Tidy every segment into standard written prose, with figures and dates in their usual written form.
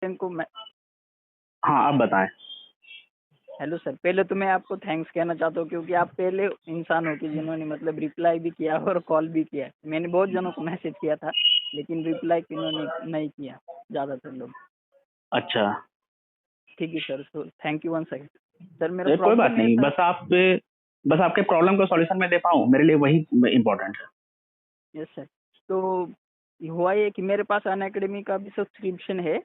सिंह को मैं हाँ, आप बताएं। हेलो सर, पहले तो मैं आपको थैंक्स कहना चाहता हूँ क्योंकि आप पहले इंसान हो कि जिन्होंने मतलब रिप्लाई भी किया और कॉल भी किया। मैंने बहुत जनों को मैसेज किया था लेकिन रिप्लाई इन्होंने नहीं किया ज़्यादातर लोग। अच्छा, ठीक है सर, तो thank you once again. Sir मेरा ये कोई बात प्रॉब्लम ये नहीं, था। बस आपके प्रॉब्लम का सॉल्यूशन मैं दे पाऊँ, मेरे लिए वही इम्पोर्टेंट है। यस सर, तो हुआ ये कि मेरे पास अनअकैडमी का भी सब्सक्रिप्शन है।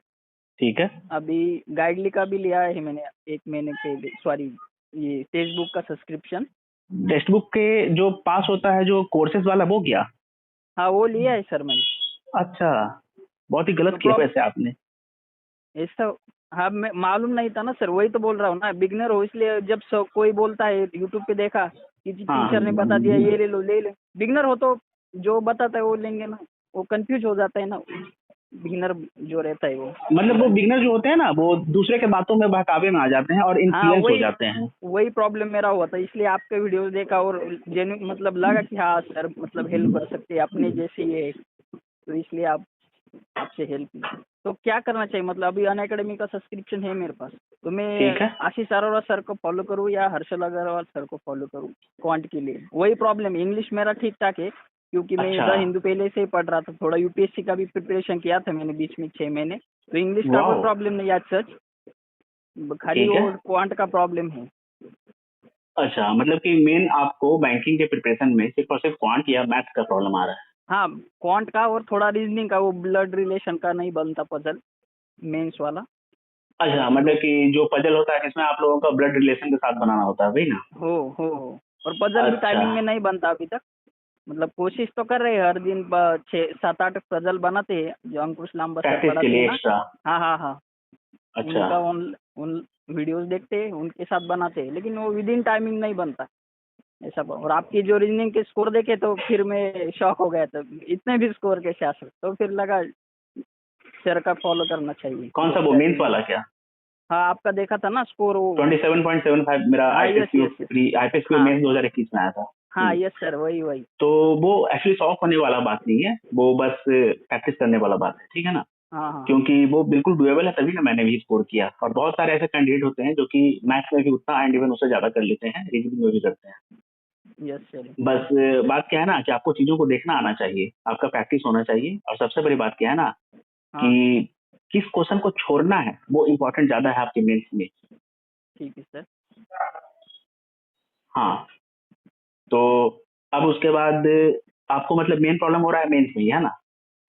ठीक है। अभी गाइडली का भी लिया है मैंने 1 महीने पहले, सॉरी ये फेसबुक का सब्सक्रिप्शन। टेक्स्ट बुक के जो पास होता है, जो कोर्सेज वाला, वो किया? हाँ वो लिया है सर मैंने। अच्छा, बहुत ही तो गलत किया वैसे आपने। ऐसा, हाँ मैं मालूम नहीं था ना सर, वही तो बोल रहा हूँ ना, बिगनर हो इसलिए जब कोई बोलता है यूट्यूब पे देखा कि हाँ, टीचर ने बता दिया ये ले लो ले ले, बिगनर हो तो जो बताता है वो लेंगे ना, वो कंफ्यूज हो जाता है ना बिगनर जो रहता है वो मतलब वो स्टूडेंट। बिगनर जो होते हैं ना, वो दूसरे के बातों में बहकावे में आ जाते हैं और हाँ इन्फ्लुएंस हो वही जाते हैं। वही प्रॉब्लम मेरा हुआ था, इसलिए आपके वीडियोस देखा और जेन्युइन मतलब लगा कि हाँ सर मतलब हेल्प कर सकते हैं अपने जैसे ये, तो इसलिए आपसे हेल्प ली। तो क्या करना चाहिए, मतलब अभी अनअकैडमी का सब्सक्रिप्शन है मेरे पास, तो मैं ठीक है। आशीष अरोड़ा सर को फॉलो करूँ या हर्षल अग्रवाल सर को फॉलो करूँ क्वांट के लिए? वही प्रॉब्लम, इंग्लिश मेरा ठीक ठाक है क्योंकि मैं अच्छा। द हिंदू पहले से ही पढ़ रहा था, थोड़ा यूपीएससी का भी प्रिपरेशन किया था मैंने बीच में 6 महीने, तो इंग्लिश का कोई वाह। प्रॉब्लम नहीं आज सच, खाली ठीक है। वो क्वांट का प्रॉब्लम है। अच्छा, मतलब कि मेन आपको बैंकिंग के प्रिपरेशन में सिर्फ और सिर्फ क्वांट या मैथ का प्रॉब्लम आ रहा है? हाँ क्वांट का और थोड़ा रीजनिंग का, वो ब्लड रिलेशन का नहीं बनता पजल मेंस वाला। अच्छा, मतलब कि जो पजल होता है जिसमें आप लोगों का ब्लड रिलेशन के साथ बनाना होता है, वही ना? हो और पजल भी अच्छा। टाइमिंग में नहीं बनता अभी तक, मतलब कोशिश तो कर रहे हैं हर दिन 6 7 8 पजल बनाते हैं जो अंकुश लांबा सर प्रैक्टिस के पढ़ाते हैं लिए ना। एक्स्ट्रा। हाँ हाँ हाँ, अच्छा। उनका उन वीडियोस देखते हैं उनके साथ बनाते हैं, लेकिन वो विद इन टाइमिंग नहीं बनता ऐसा। और आपकी जो रीजनिंग के स्कोर देखे तो फिर मैं शॉक हो गया था, इतने भी स्कोर कैसे आ सकते, तो फिर लगा सर का फॉलो करना चाहिए कौन सा, जो वो सर मेंस ने। वाला क्या? हाँ आपका देखा था ना स्कोर वो। 27.75 मेरा हाँ yes IPS yes yes. Pre IPS हाँ मेंस 2021 में आया था। हाँ यस सर, वही वही। तो वो एक्चुअली शौक होने वाला बात नहीं है, वो बस प्रैक्टिस करने वाला बात है, ठीक है ना? हाँ हाँ हाँ। क्योंकि वो बिल्कुल डुएबल है, तभी ना मैंने भी स्कोर किया। और बहुत सारे ऐसे कैंडिडेट होते हैं जो कि मैथ्स में भी उतना एंड इवन उससे ज्यादा कर लेते हैं, रीजनिंग में भी करते हैं। Yes sir. बस बात क्या है ना कि आपको चीजों को देखना आना चाहिए, आपका प्रैक्टिस होना चाहिए, और सबसे बड़ी बात क्या है ना कि हाँ किस क्वेश्चन को छोड़ना है वो इम्पोर्टेंट ज्यादा है आपके मेंस में। ठीक है सर। हाँ। तो अब उसके बाद आपको मतलब मेन प्रॉब्लम हो रहा है मेंस में ही, है ना?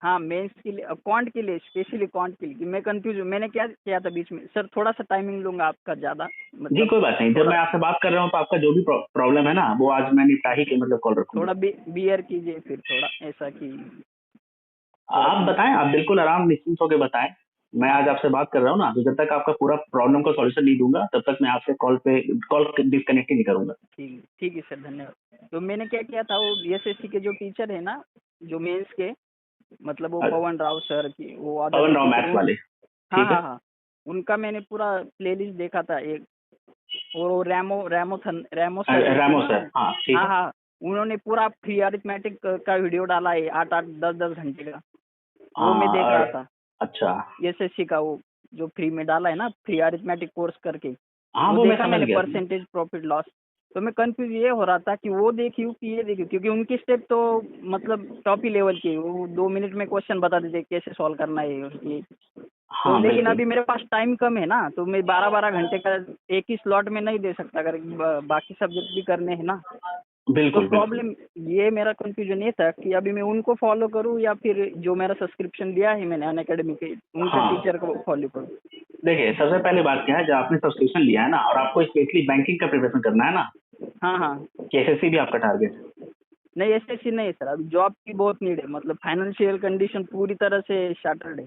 हाँ मेंस के लिए, क्वांट के लिए, स्पेशली क्वांट के लिए कि मैं कंफ्यूज हूँ, मैंने क्या किया था बीच में सर, थोड़ा सा टाइमिंग लूंगा आपका ज़्यादा, जी, मतलब कोई बात नहीं, जब थोड़ा मैं आपसे बात कर रहा हूँ तो आपका जो भी प्रॉब्लम है ना, वो आज मैं निपटा ही के मतलब कॉल रखूंगा। थोड़ा बियर कीजिए फिर, थोड़ा ऐसा कि थोड़ा आप क्लियर। बताएं, आप बिल्कुल आराम निश्चिंत होकर बताएं। मैं आज आपसे बात कर रहा हूँ ना, तो जब तक आपका पूरा प्रॉब्लम का सॉल्यूशन नहीं दूंगा तब तक मैं आपसे कॉल डिस्कनेक्ट ही नहीं करूंगा। ठीक है सर, धन्यवाद। तो मैंने क्या किया था, वो एसएससी के जो टीचर है ना, जो मेंस के, मतलब वो पवन राव सर की, वो अदर पवन एक राव टीचर मैथ्स उन। वाले? हाँ ठीक है। हाँ हाँ, उनका मैंने पूरा प्लेलिस्ट देखा था एक, और वो रैमो सर एक है रामो ना सर, वो। हाँ ठीक हाँ है। हाँ, उन्होंने पूरा फ्री अरिथमेटिक का वीडियो डाला है, 8 8 10 10 घंटे का, वो मैं हाँ देख और रहा था। अच्छा। एसएससी का वो जो फ्री में डाला है ना, फ्री अरिथमेटिक कोर्स करके, हाँ, वो वो मैं देखा समझ मैंने, गया। Percentage profit loss. तो मैं कंफ्यूज ये हो रहा था कि वो देखूं कि ये देखूं, क्योंकि उनकी स्टेप तो मतलब टॉप ही लेवल की, वो 2 मिनट में क्वेश्चन बता देते कैसे सॉल्व करना है उसकी। तो हाँ लेकिन बिल्कुल। अभी मेरे पास टाइम कम है ना, तो मैं 12 12 घंटे का एक ही स्लॉट में नहीं दे सकता, अगर बाकी सब्जेक्ट भी करने हैं ना। तो बिल्कुल बिल्कुल। प्रॉब्लम ये, मेरा कंफ्यूजन ये था कि अभी मैं उनको फॉलो करूं या फिर जो मेरा सब्सक्रिप्शन लिया है मैंने अनअकैडमी के, उनके हाँ, टीचर को फॉलो करूं। देखिए, सबसे पहले बात क्या है, जब आपने सब्सक्रिप्शन लिया है ना और आपको स्पेशली बैंकिंग का प्रिपरेशन करना है ना, हाँ हाँ। कि एसएससी भी आपका टारगेट है? नहीं एसएससी नहीं सर, अभी जॉब की बहुत नीड है, मतलब फाइनेंशियल कंडीशन पूरी तरह से शार्टेड है,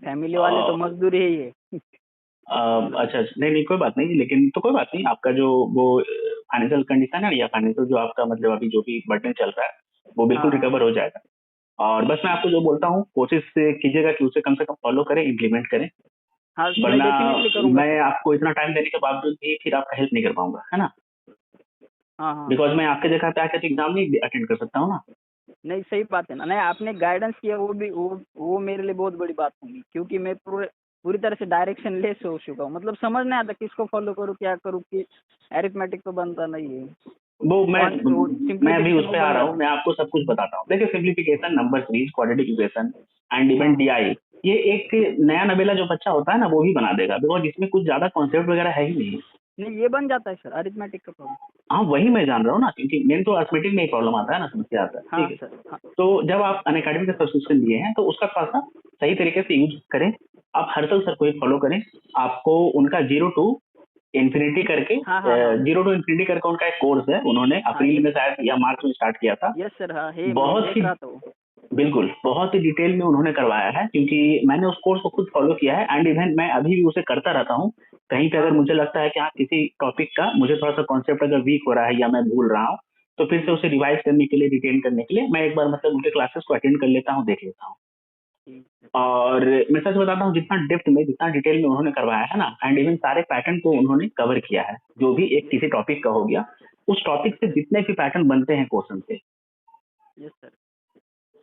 फैमिली वाले तो मजदूर ही है। अच्छा अच्छा, नहीं नहीं, कोई बात नहीं, लेकिन तो कोई बात नहीं, आपका जो वो फाइनेंशियल कंडीशन है या फाइनेंशियल जो आपका मतलब अभी जो भी बर्डन चल रहा है, वो हाँ बिल्कुल हाँ रिकवर हो जाएगा। और बस मैं आपको जो बोलता हूँ, कोशिश कीजिएगा कि उसे कम से कम फॉलो करें, इम्प्लीमेंट करें। हाँ, मैं वरना डेफिनेटली करूँगा मैं सर। आपको इतना टाइम देने के बावजूद भी फिर आपका हेल्प नहीं कर पाऊंगा, है ना? हाँ हाँ, बिकॉज मैं आपके जगह पे आकर तो एग्जाम नहीं अटेंड कर सकता हूँ ना। नहीं सही बात है ना, नहीं आपने गाइडेंस किया, वो भी वो मेरे लिए बहुत बड़ी बात होगी, क्योंकि मैं पूरे पूरी तरह से डायरेक्शन लेस हो चुका हूँ, मतलब समझ नहीं आता किसको फॉलो करूँ, क्या करूँ, कि अरिथमेटिक तो बनता नहीं है, वो मैं अभी सिंप्लीफिकेशन उस वो पे आ बन रहा हूँ, जाता मैं आपको सब कुछ बताता हूँ। देखिए simplification, number series, quadratic equation and है। इवन हाँ डीआई, ये एक नया नवेला जो बच्चा होता है ना वो ही बना देगा, बिकॉज इसमें कुछ ज्यादा कॉन्सेप्ट वगैरह है ही नहीं। नहीं, ये बन जाता है सर अरिथमेटिक का प्रॉब्लम। हाँ वही मैं जान रहा हूँ ना, क्योंकि मेन तो अर्थमेटिक में ही प्रॉब्लम आता है ना, समस्या आता है, हाँ ठीक है। सर। हाँ तो जब आप अनअकैडमी का सब्सक्रिप्शन लिए हैं तो उसका थोड़ा सा सही तरीके से यूज करें। आप हर्षल सर को ही फॉलो करें। आपको उनका जीरो टू इन्फिनिटी करके, हाँ हाँ हाँ जीरो टू इन्फिनिटी करके उनका एक कोर्स है, उन्होंने हाँ। अप्रैल यस में सर, शायद या मार्च में स्टार्ट किया था। Yes sir. हाँ है, मैं बहुत देख ही रहा था वो। बिल्कुल बहुत ही डिटेल में उन्होंने करवाया है, क्योंकि मैंने उस कोर्स को खुद फॉलो किया है एंड इवन मैं अभी भी उसे करता रहता हूँ। कहीं पे अगर हाँ। मुझे लगता है कि हाँ किसी टॉपिक का मुझे थोड़ा सा कॉन्सेप्ट अगर वीक हो रहा है या मैं भूल रहा हूँ, तो फिर से उसे रिवाइज करने के लिए, रिटेन करने के लिए मैं एक बार मतलब उनके क्लासेस को अटेंड कर लेता हूँ, देख लेता हूँ। ठीक है। और मैं सच बताता हूँ, जितना डेप्थ में, जितना डिटेल में उन्होंने करवाया है ना, एंड इवन सारे पैटर्न को उन्होंने कवर किया है, जो भी एक किसी टॉपिक का हो गया, उस टॉपिक से जितने भी पैटर्न बनते हैं क्वेश्चन से, यस सर।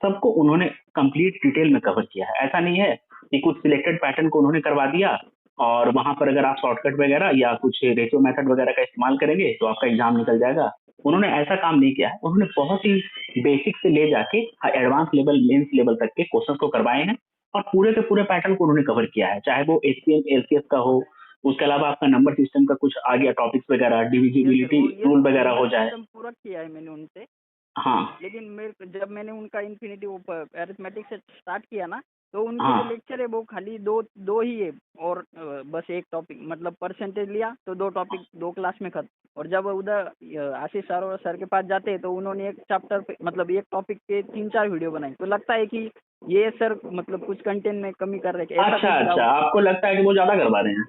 सबको उन्होंने कंप्लीट डिटेल में कवर किया है। ऐसा नहीं है कि कुछ सिलेक्टेड पैटर्न को उन्होंने करवा दिया और वहां पर अगर आप शॉर्टकट वगैरह या कुछ रेशियो मेथड वगैरह का इस्तेमाल करेंगे तो आपका एग्जाम निकल जाएगा। उन्होंने ऐसा काम नहीं किया है, उन्होंने बहुत ही बेसिक से ले जाके एडवांस लेवल, मेंस लेवल तक के क्वेश्चन को करवाए हैं और पूरे के पूरे पैटर्न को उन्होंने कवर किया है, चाहे वो एचसीएम एलसीएस का हो, उसके अलावा आपका नंबर सिस्टम का कुछ आ गया टॉपिक्स वगैरह, यस सर, डिविजिबिलिटी वो ये रूल वगैरह नंबर हो जाए। सिस्टम पूरा किया है मैंने उनसे। हाँ लेकिन मेरे को जब मैंने उनका इन्फिनिटी अरिथमेटिक से स्टार्ट किया ना, तो उनके जो हाँ। लेक्चर है वो खाली दो दो ही है, और बस एक टॉपिक, मतलब परसेंटेज लिया तो दो टॉपिक दो क्लास में खत्म। और जब उधर आशीष सर और सर के पास जाते हैं तो उन्होंने एक चैप्टर पे, मतलब एक टॉपिक पे 3-4 वीडियो बनाई, तो लगता है कि ये सर मतलब कुछ कंटेंट में कमी कर रहे हैं, ऐसा अच्छा कुछ अच्छा, डाउट। आपको लगता है कि वो ज्यादा करवा रहे हैं?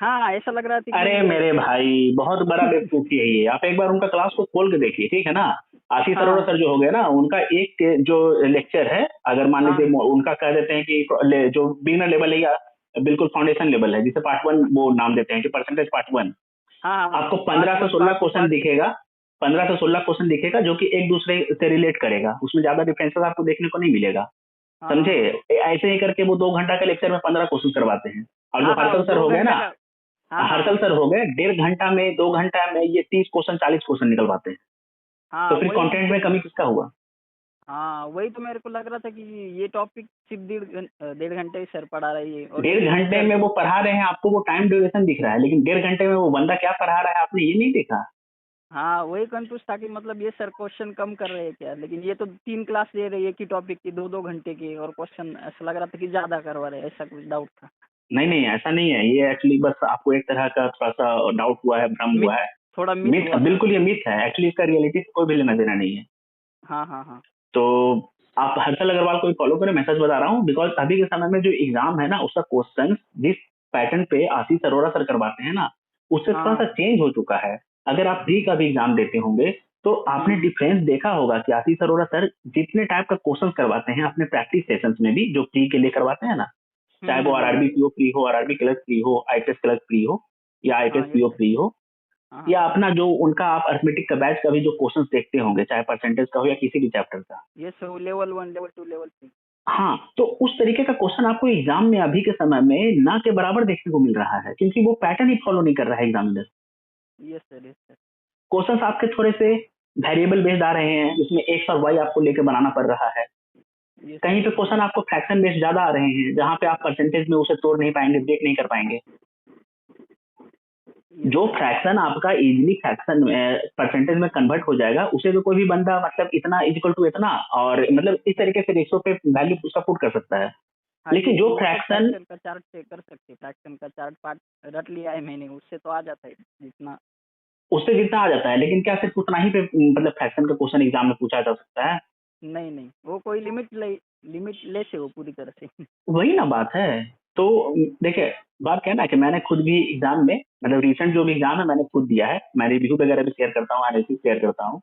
हाँ हाँ, ऐसा लग रहा था अरे मेरे कि भाई, बहुत बड़ा बेवकूफी है ये। आप एक बार उनका क्लास को खोल के देखिए, ठीक है ना। आशीष अरोड़ा हाँ सर जो हो गए ना, उनका एक जो लेक्चर है, अगर मान लीजिए हाँ उनका कह देते हैं कि जो बिगिनर लेवल है या बिल्कुल फाउंडेशन लेवल है, जिसे पार्ट वन वो नाम देते हैं कि परसेंटेज पार्ट वन, हाँ हाँ हाँ, आपको पार्ट 15 से one 16 part two question part three. दिखेगा। 15 से 16 क्वेश्चन दिखेगा जो कि एक दूसरे से रिलेट करेगा, उसमें ज्यादा डिफरेंसेस आपको देखने को नहीं मिलेगा। हाँ हाँ समझे? हाँ ऐसे ही करके वो 2 घंटा के लेक्चर में 15 क्वेश्चन करवाते हैं। और जो हाँ हाँ, हर्षल सर दो हो गए घंटे ना, का। हाँ हाँ हर्षल हाँ सर हो गए 1.5 घंटा में, 2 घंटा में ये 30 क्वेश्चन 40 क्वेश्चन निकलवाते हैं। हाँ, तो फिर वही। कंटेंट में कमी किसका हुआ? हाँ, वही तो मेरे को लग रहा था कि ये टॉपिक सिर्फ 1.5 घंटे ही सर पढ़ा रही है, और ये 1.5 घंटे लेक्चर। में वो पढ़ा रहे हैं, आपको वो टाइम ड्यूरेशन दिख रहा है, लेकिन 1.5 घंटे में वो बंदा क्या पढ़ा रहा है आपने ये नहीं देखा। हाँ, वही कंफ्यूज था कि मतलब ये सर क्वेश्चन कम कर रहे हैं क्या, लेकिन ये तो 3 क्लास ले रही है कि टॉपिक की 2-2 घंटे की, और क्वेश्चन ऐसा लग रहा था कि ज़्यादा करवा रहे हैं, ऐसा कुछ डाउट था। नहीं नहीं, ऐसा नहीं है, ये एक्चुअली बस आपको एक तरह का थोड़ा सा डाउट हुआ है, भ्रम मिथ, हुआ है। थोड़ा मिथ मिथ, हुआ था। बिल्कुल ये मिथ है, एक्चुअली इसका रियलिटी से कोई भी लेना देना नहीं है। हाँ हाँ हाँ तो आप हर्षल अग्रवाल को भी फॉलो करें, मैं सच बता रहा हूँ, बिकॉज अभी के समय में जो एग्जाम है ना, उसका क्वेश्चन जिस पैटर्न पे आशीष अरोड़ा सर करवाते हैं ना, उससे हाँ थोड़ा सा हाँ। चेंज हो चुका है। अगर आप प्री का भी एग्जाम देते होंगे तो आपने हम्म डिफरेंस देखा होगा कि आशीष अरोड़ा सर जितने टाइप का क्वेश्चन करवाते हैं अपने प्रैक्टिस सेशंस में भी, जो प्री के लिए करवाते हैं ना, चाहे वो हम्म। आरआरबी पीओ प्री हो, आरआरबी क्लर्क प्री हो, आईपीएस क्लर्क प्री हो, या आईपीएस हाँ, यस पीओ सर। प्री हो, हाँ हाँ। या अपना जो उनका आप अर्थमेटिक का बैच का भी जो क्वेश्चंस देखते होंगे, चाहे परसेंटेज का हो या किसी भी चैप्टर का। Yes sir, level 1, level 2, level 3। हाँ, तो उस तरीके का क्वेश्चन आपको एग्जाम में अभी के समय में ना के बराबर देखने को मिल रहा है, क्योंकि वो पैटर्न ही फॉलो नहीं कर रहा है examiner. Yes sir, yes sir. Questions आपके थोड़े से वेरिएबल बेस्ड आ रहे हैं, जिसमें एक्स और वाई आपको लेके बनाना पड़ रहा है। यस कहीं सर, पे क्वेश्चन आपको फ्रैक्शन बेस्ड ज्यादा आ रहे हैं, जहां पे आप परसेंटेज में उसे तोड़ नहीं पाएंगे, ब्रेक नहीं कर पाएंगे। यस जो सर। फ्रैक्शन आपका इजीली फ्रैक्शन परसेंटेज में कन्वर्ट हो जाएगा, उसे तो कोई भी बंदा मतलब इतना इक्वल टू इतना, और मतलब इस तरीके से रेशो पे वैल्यू उसका पुट कर सकता है। हाँ जी, लेकिन जो वो तो फ्रैक्शन, फ्रैक्शन का चार्ट से कर सकते, फ्रैक्शन का चार्ट पार्ट रट लिया है मैंने, उससे तो आ जाता है जितना। उससे जितना आ जाता है, लेकिन क्या सिर्फ उतना ही पे मतलब फ्रैक्शन का क्वेश्चन एग्जाम में पूछा जा सकता है? नहीं नहीं, वो कोई लिमिट लेस है वो पूरी तरह से। वही ना बात है। तो देखिए, बात क्या है ना कि मैंने खुद भी एग्जाम में, मतलब रिसेंट जो भी एग्जाम है मैंने खुद दिया है, मैं रिव्यू वगैरह भी शेयर करता हूँ, एनालिसिस शेयर करता हूँ।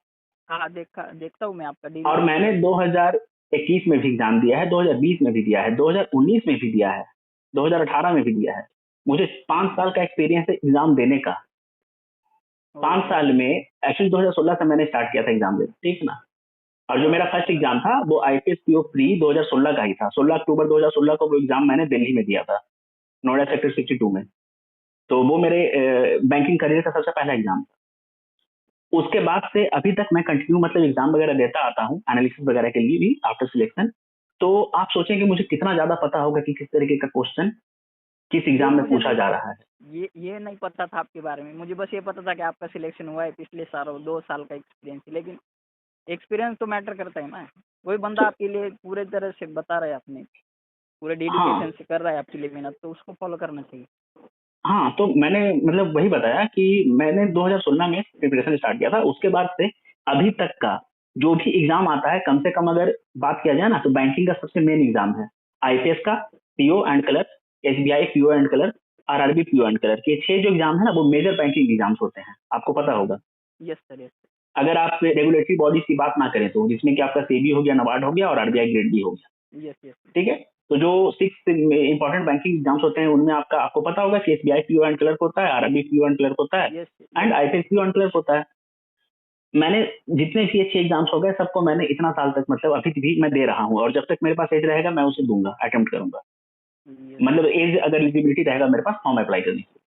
हाँ, देखता हूँ मैं आपका डेली और रिव्यू। मैंने 2021 में भी एग्जाम दिया है, 2020 में भी दिया है, 2019 में भी दिया है, 2018 में भी दिया है। मुझे 5 साल का एक्सपीरियंस है एग्जाम देने का। 5 साल में एक्चुअली 2016 से मैंने स्टार्ट किया था एग्जाम देना, ठीक है ना। और जो मेरा फर्स्ट एग्जाम था वो आईपीएस पीओ प्री 2016 का ही था। 16 अक्टूबर 2016 को वो एग्जाम मैंने दिल्ली में दिया था। नोएडा सेक्टर 62 में। तो वो मेरे बैंकिंग करियर का सबसे पहला एग्जाम था। उसके बाद से अभी तक मैं कंटिन्यू मतलब एग्जाम वगैरह देता आता हूँ एनालिसिस वगैरह के लिए भी आफ्टर सिलेक्शन। तो आप सोचें कि मुझे कितना ज्यादा पता होगा कि किस तरीके का क्वेश्चन किस ये एग्जाम में मुझे पूछा नहीं जा रहा है। ये नहीं पता था आपके बारे में। मुझे बस ये पता था कि आपका सिलेक्शन हुआ है पिछले साल, 2 साल का एक्सपीरियंस। लेकिन एक्सपीरियंस तो मैटर करता है ना। कोई बंदा तो आपके लिए पूरे तरह से बता रहा है, अपने पूरे हाँ डेडिकेशन से कर रहा है आपके लिए मेहनत, तो उसको फॉलो करना चाहिए। हाँ, तो मैंने मतलब वही बताया कि मैंने 2016 में प्रिपरेशन स्टार्ट किया था। उसके बाद से अभी तक का जो भी एग्जाम आता है, कम से कम अगर बात किया जाए ना, तो बैंकिंग का सबसे मेन एग्जाम है आईपीएस का, PO and clerk, SBI PO and clerk, RRB PO and clerk. ये 6 जो एग्जाम है ना, वो मेजर बैंकिंग एग्जाम्स होते हैं, आपको पता होगा। यस सर, यस अगर आप रेगुलेटरी बॉडीज की बात ना करें तो, जिसमें कि आपका सेबी हो गया, नबार्ड हो गया और आरबीआई ग्रेड भी हो गया, सर, यस यस ठीक है। तो जो 6 इंपॉर्टेंट बैंकिंग एग्जाम्स होते हैं, उनमें आपको पता होगा कि एसबीआई पीओ एंड क्लर्क होता है, आरआरबी पीओ एंड क्लर्क होता है, yes and yes IPS PO and clerk होता है। मैंने जितने भी ये 6 एग्जाम्स हो गए, सबको मैंने इतना साल तक मतलब अभी भी मैं दे रहा हूँ, और जब तक मेरे पास एज रहेगा मैं उसे दूंगा, अटेम्प्ट करूंगा। यस। मतलब एज अगर एलिजिबिलिटी रहेगा मेरे पास फॉर्म अप्लाई करने की।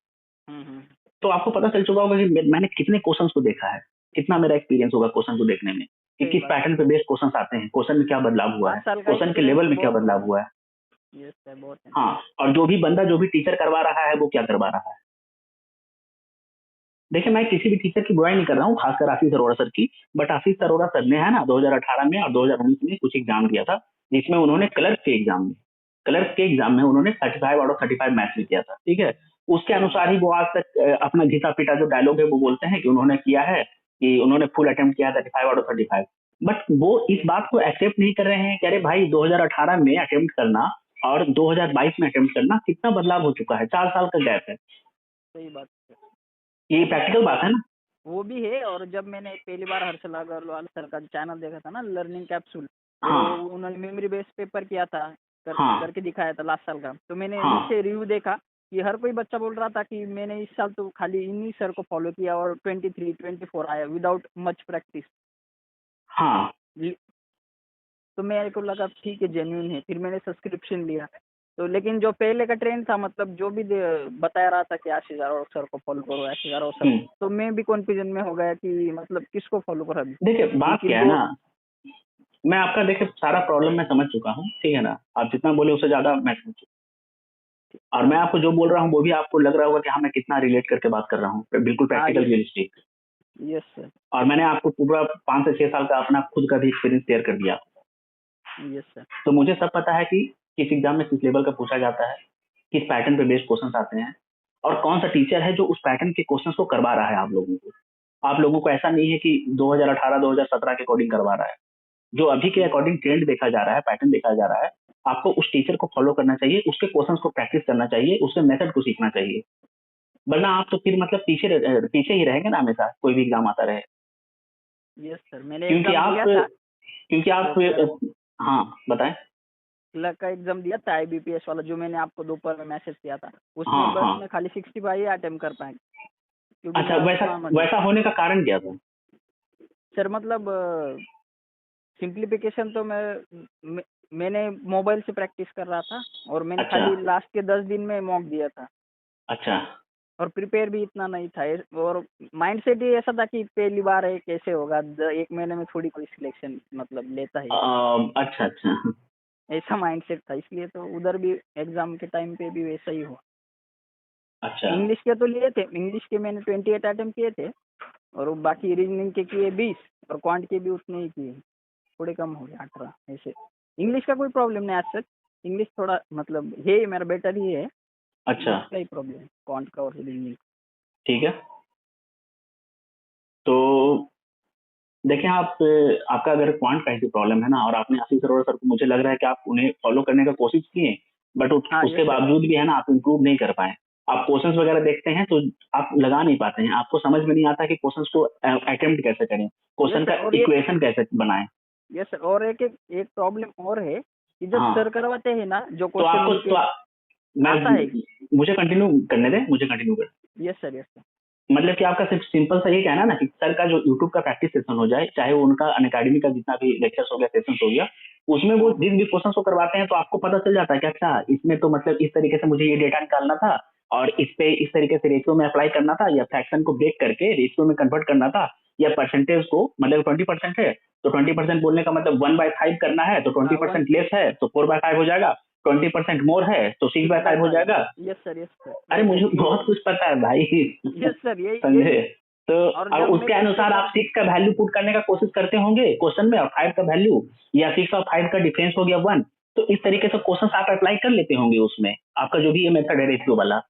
हम्म। तो आपको पता चल चुका होगा कि मैंने कितने क्वेश्चंस को देखा है, कितना मेरा एक्सपीरियंस होगा क्वेश्चन को देखने में, कि सही किस बात। पैटर्न पे बेस्ड क्वेश्चन आते हैं, क्वेश्चन में क्या बदलाव हुआ है, 5 साल का क्वेश्चन के एक्सपीरियंस लेवल तो में क्या बहुत हो बदलाव गया। हुआ है। यस सर, बहुत है। हाँ, और जो भी बंदा जो भी टीचर करवा रहा है वो क्या करवा रहा है। देखिए, मैं किसी भी टीचर की बुराई नहीं कर रहा हूँ, खासकर आशीष अरोड़ा सर की। बट आशीष अरोड़ा सर ने है ना 2018 में और 2019 में कुछ एग्जाम दिया था, जिसमें उन्होंने क्लर्क के एग्जाम में उन्होंने 35 आउट ऑफ 35 मैथ्स में किया था, ठीक है। उसके सही बात। अनुसार ही वो आज तक अपना घिसा पीटा जो डायलॉग है वो बोलते हैं कि उन्होंने किया है, कि उन्होंने फुल अटेम्प्ट किया 35 आउट ऑफ 35। बट वो इस यस। बात को एक्सेप्ट नहीं कर रहे हैं कि अरे भाई, 2018 में अटेम्प्ट करना और 2022 में अटेम्प्ट करना कितना बदलाव हो चुका है, 4 साल का गैप है। सही बात है। ये प्रैक्टिकल बात है ना। वो भी है। और जब मैंने पहली बार हर्षल अग्रवाल सर का चैनल देखा था ना, लर्निंग कैप्सूल, वो हाँ उन्होंने मेमोरी बेस्ड पेपर किया था, हाँ करके दिखाया था लास्ट साल का। तो मैंने हाँ नीचे रिव्यू देखा कि हर कोई बच्चा बोल रहा था कि मैंने इस साल तो खाली इन्हीं सर को फॉलो किया और 23-24 आया विदाउट मच प्रैक्टिस। हाँ। तो मेरे को लगा ठीक है, जेन्युइन है। फिर मैंने सब्सक्रिप्शन लिया। तो लेकिन जो पहले का ट्रेंड था, मतलब जो भी बताया रहा था कि आशीष अरोड़ा सर को फॉलो करो, आशीष अरोड़ा सर को, हम्म। तो मैं भी कंफ्यूजन में हो गया कि मतलब किसको फॉलो करो अभी। देखिए, बात क्योंकि क्या है दो। ना, मैं आपका देखिए सारा प्रॉब्लम मैं समझ चुका हूँ, ठीक है ना। आप जितना बोले उससे ज्यादा मैं समझ चुका हूँ। और मैं आपको जो बोल रहा हूँ वो भी आपको लग रहा होगा कि हाँ, मैं कितना रिलेट करके बात कर रहा हूँ, बिल्कुल हाँ practical yes. Realistic. Yes sir. और मैंने आपको पूरा 5 से 6 साल का अपना खुद का भी एक्सपीरियंस शेयर कर दिया। Yes sir. तो मुझे सब पता है कि किस एग्जाम में किस लेवल का पूछा जाता है, किस पैटर्न पे बेस्ड क्वेश्चन आते हैं, और कौन सा टीचर है जो उस पैटर्न के क्वेश्चन को करवा रहा है आप लोगों को। आप लोगों को ऐसा नहीं है कि 2018 2017 के अकॉर्डिंग करवा रहा है। जो अभी के अकॉर्डिंग ट्रेंड देखा जा रहा है, पैटर्न देखा जा रहा है, आपको उस टीचर को फॉलो करना चाहिए, उसके क्वेश्चंस को प्रैक्टिस करना चाहिए, उसके मेथड को सीखना चाहिए। वरना आप तो फिर मतलब पीछे ही रहेंगे ना हमेशा, कोई भी एग्जाम आता रहे। यस सर, मैंने क्योंकि एग्जाम आप दिया था। क्योंकि आप हाँ, बताएं। क्लर्क का एग्जाम दिया था, IBPS वाला, जो मैंने आपको दोपहर में मैसेज किया था। हाँ उसमें बस हाँ। मैं खाली 65 अटेम्प्ट कर पाया, क्योंकि अच्छा, मैं वैसा उतना मतलब वैसा होने का कारण क्या था। सर मतलब सिंप्लीफिकेशन तो मैंने मोबाइल से प्रैक्टिस कर रहा था, और मैंने अच्छा खाली लास्ट के 10 दिन में मॉक दिया था। अच्छा। और प्रिपेयर भी इतना नहीं था। और माइंड सेट ही ऐसा था कि पहली बार है, कैसे होगा, 1 महीने में थोड़ी कोई सिलेक्शन मतलब लेता है। अच्छा अच्छा। ऐसा माइंड सेट था, इसलिए तो उधर भी एग्जाम के टाइम पे भी वैसा ही हुआ। अच्छा इंग्लिश के तो लिए थे, इंग्लिश के मैंने 28 अटेम्प्ट किए थे, और वो बाकी रीजनिंग के किए 20, और क्वांट के भी उतने ही किए, थोड़े कम हो गए 18 ऐसे। इंग्लिश का कोई प्रॉब्लम नहीं आज तक। इंग्लिश थोड़ा मतलब है मेरा बेटर ही है। अच्छा। इंग्लिश का ही प्रॉब्लम है, क्वांट का और रीजनिंग। ठीक है। तो देखें आप, आपका अगर क्वांट का ही प्रॉब्लम है ना, और आपने आशीष अरोड़ा सर को, मुझे लग रहा है कि आप उन्हें फॉलो करने का कोशिश किए, बट हाँ उसके यस सर। बावजूद भी है ना, आप इम्प्रूव नहीं कर पाए। आप क्वेश्चंस वगैरह देखते हैं तो आप लगा नहीं पाते हैं, आपको समझ में नहीं आता कि क्वेश्चंस को अटेम्प्ट कैसे करें, यस क्वेश्चन सर। का और एक इक्वेशन कैसे बनाएं। यस सर, और एक प्रॉब्लम और है कि जब हाँ। सर करवाते हैं ना, जो तो क्वेश्चन आपको उनके मैं आता है। मुझे कंटिन्यू करने दें, मुझे कंटिन्यू कर। Yes sir, yes sir. मतलब कि आपका सिर्फ सिंपल सा ये कहना है ना कि सर का जो यूट्यूब का प्रैक्टिस सेशन हो जाए, चाहे वो उनका अनअकैडमी का जितना भी लेक्चर्स हो गया, सेशंस हो गया, उसमें वो जिस भी क्वेश्चन को करवाते हैं तो आपको पता चल जाता है कि अच्छा इसमें तो मतलब इस तरीके से मुझे ये डेटा निकालना था और इस पे इस तरीके से रेशियो में अप्लाई करना था, या फ्रैक्शन को ब्रेक करके रेशियो में कन्वर्ट करना था, या परसेंटेज को मतलब 20% है तो 20% बोलने का मतलब 1/5 करना है, तो 20% लेस है तो 4/5 हो जाएगा, 20% मोर है तो 6/5 हो जाएगा। Yes sir, yes sir. अरे मुझे बहुत कुछ पता है भाई। यस सर, यही समझे? तो और और जब उसके मेरे अनुसार आप 6 का वैल्यू पुट करने का कोशिश करते होंगे क्वेश्चन में, और 5 का वैल्यू, या 6 और 5 का डिफरेंस हो गया 1, तो इस तरीके से क्वेश्चन आप अप्लाई कर लेते होंगे उसमें, आपका जो भी ये मेथड है रेशियो वाला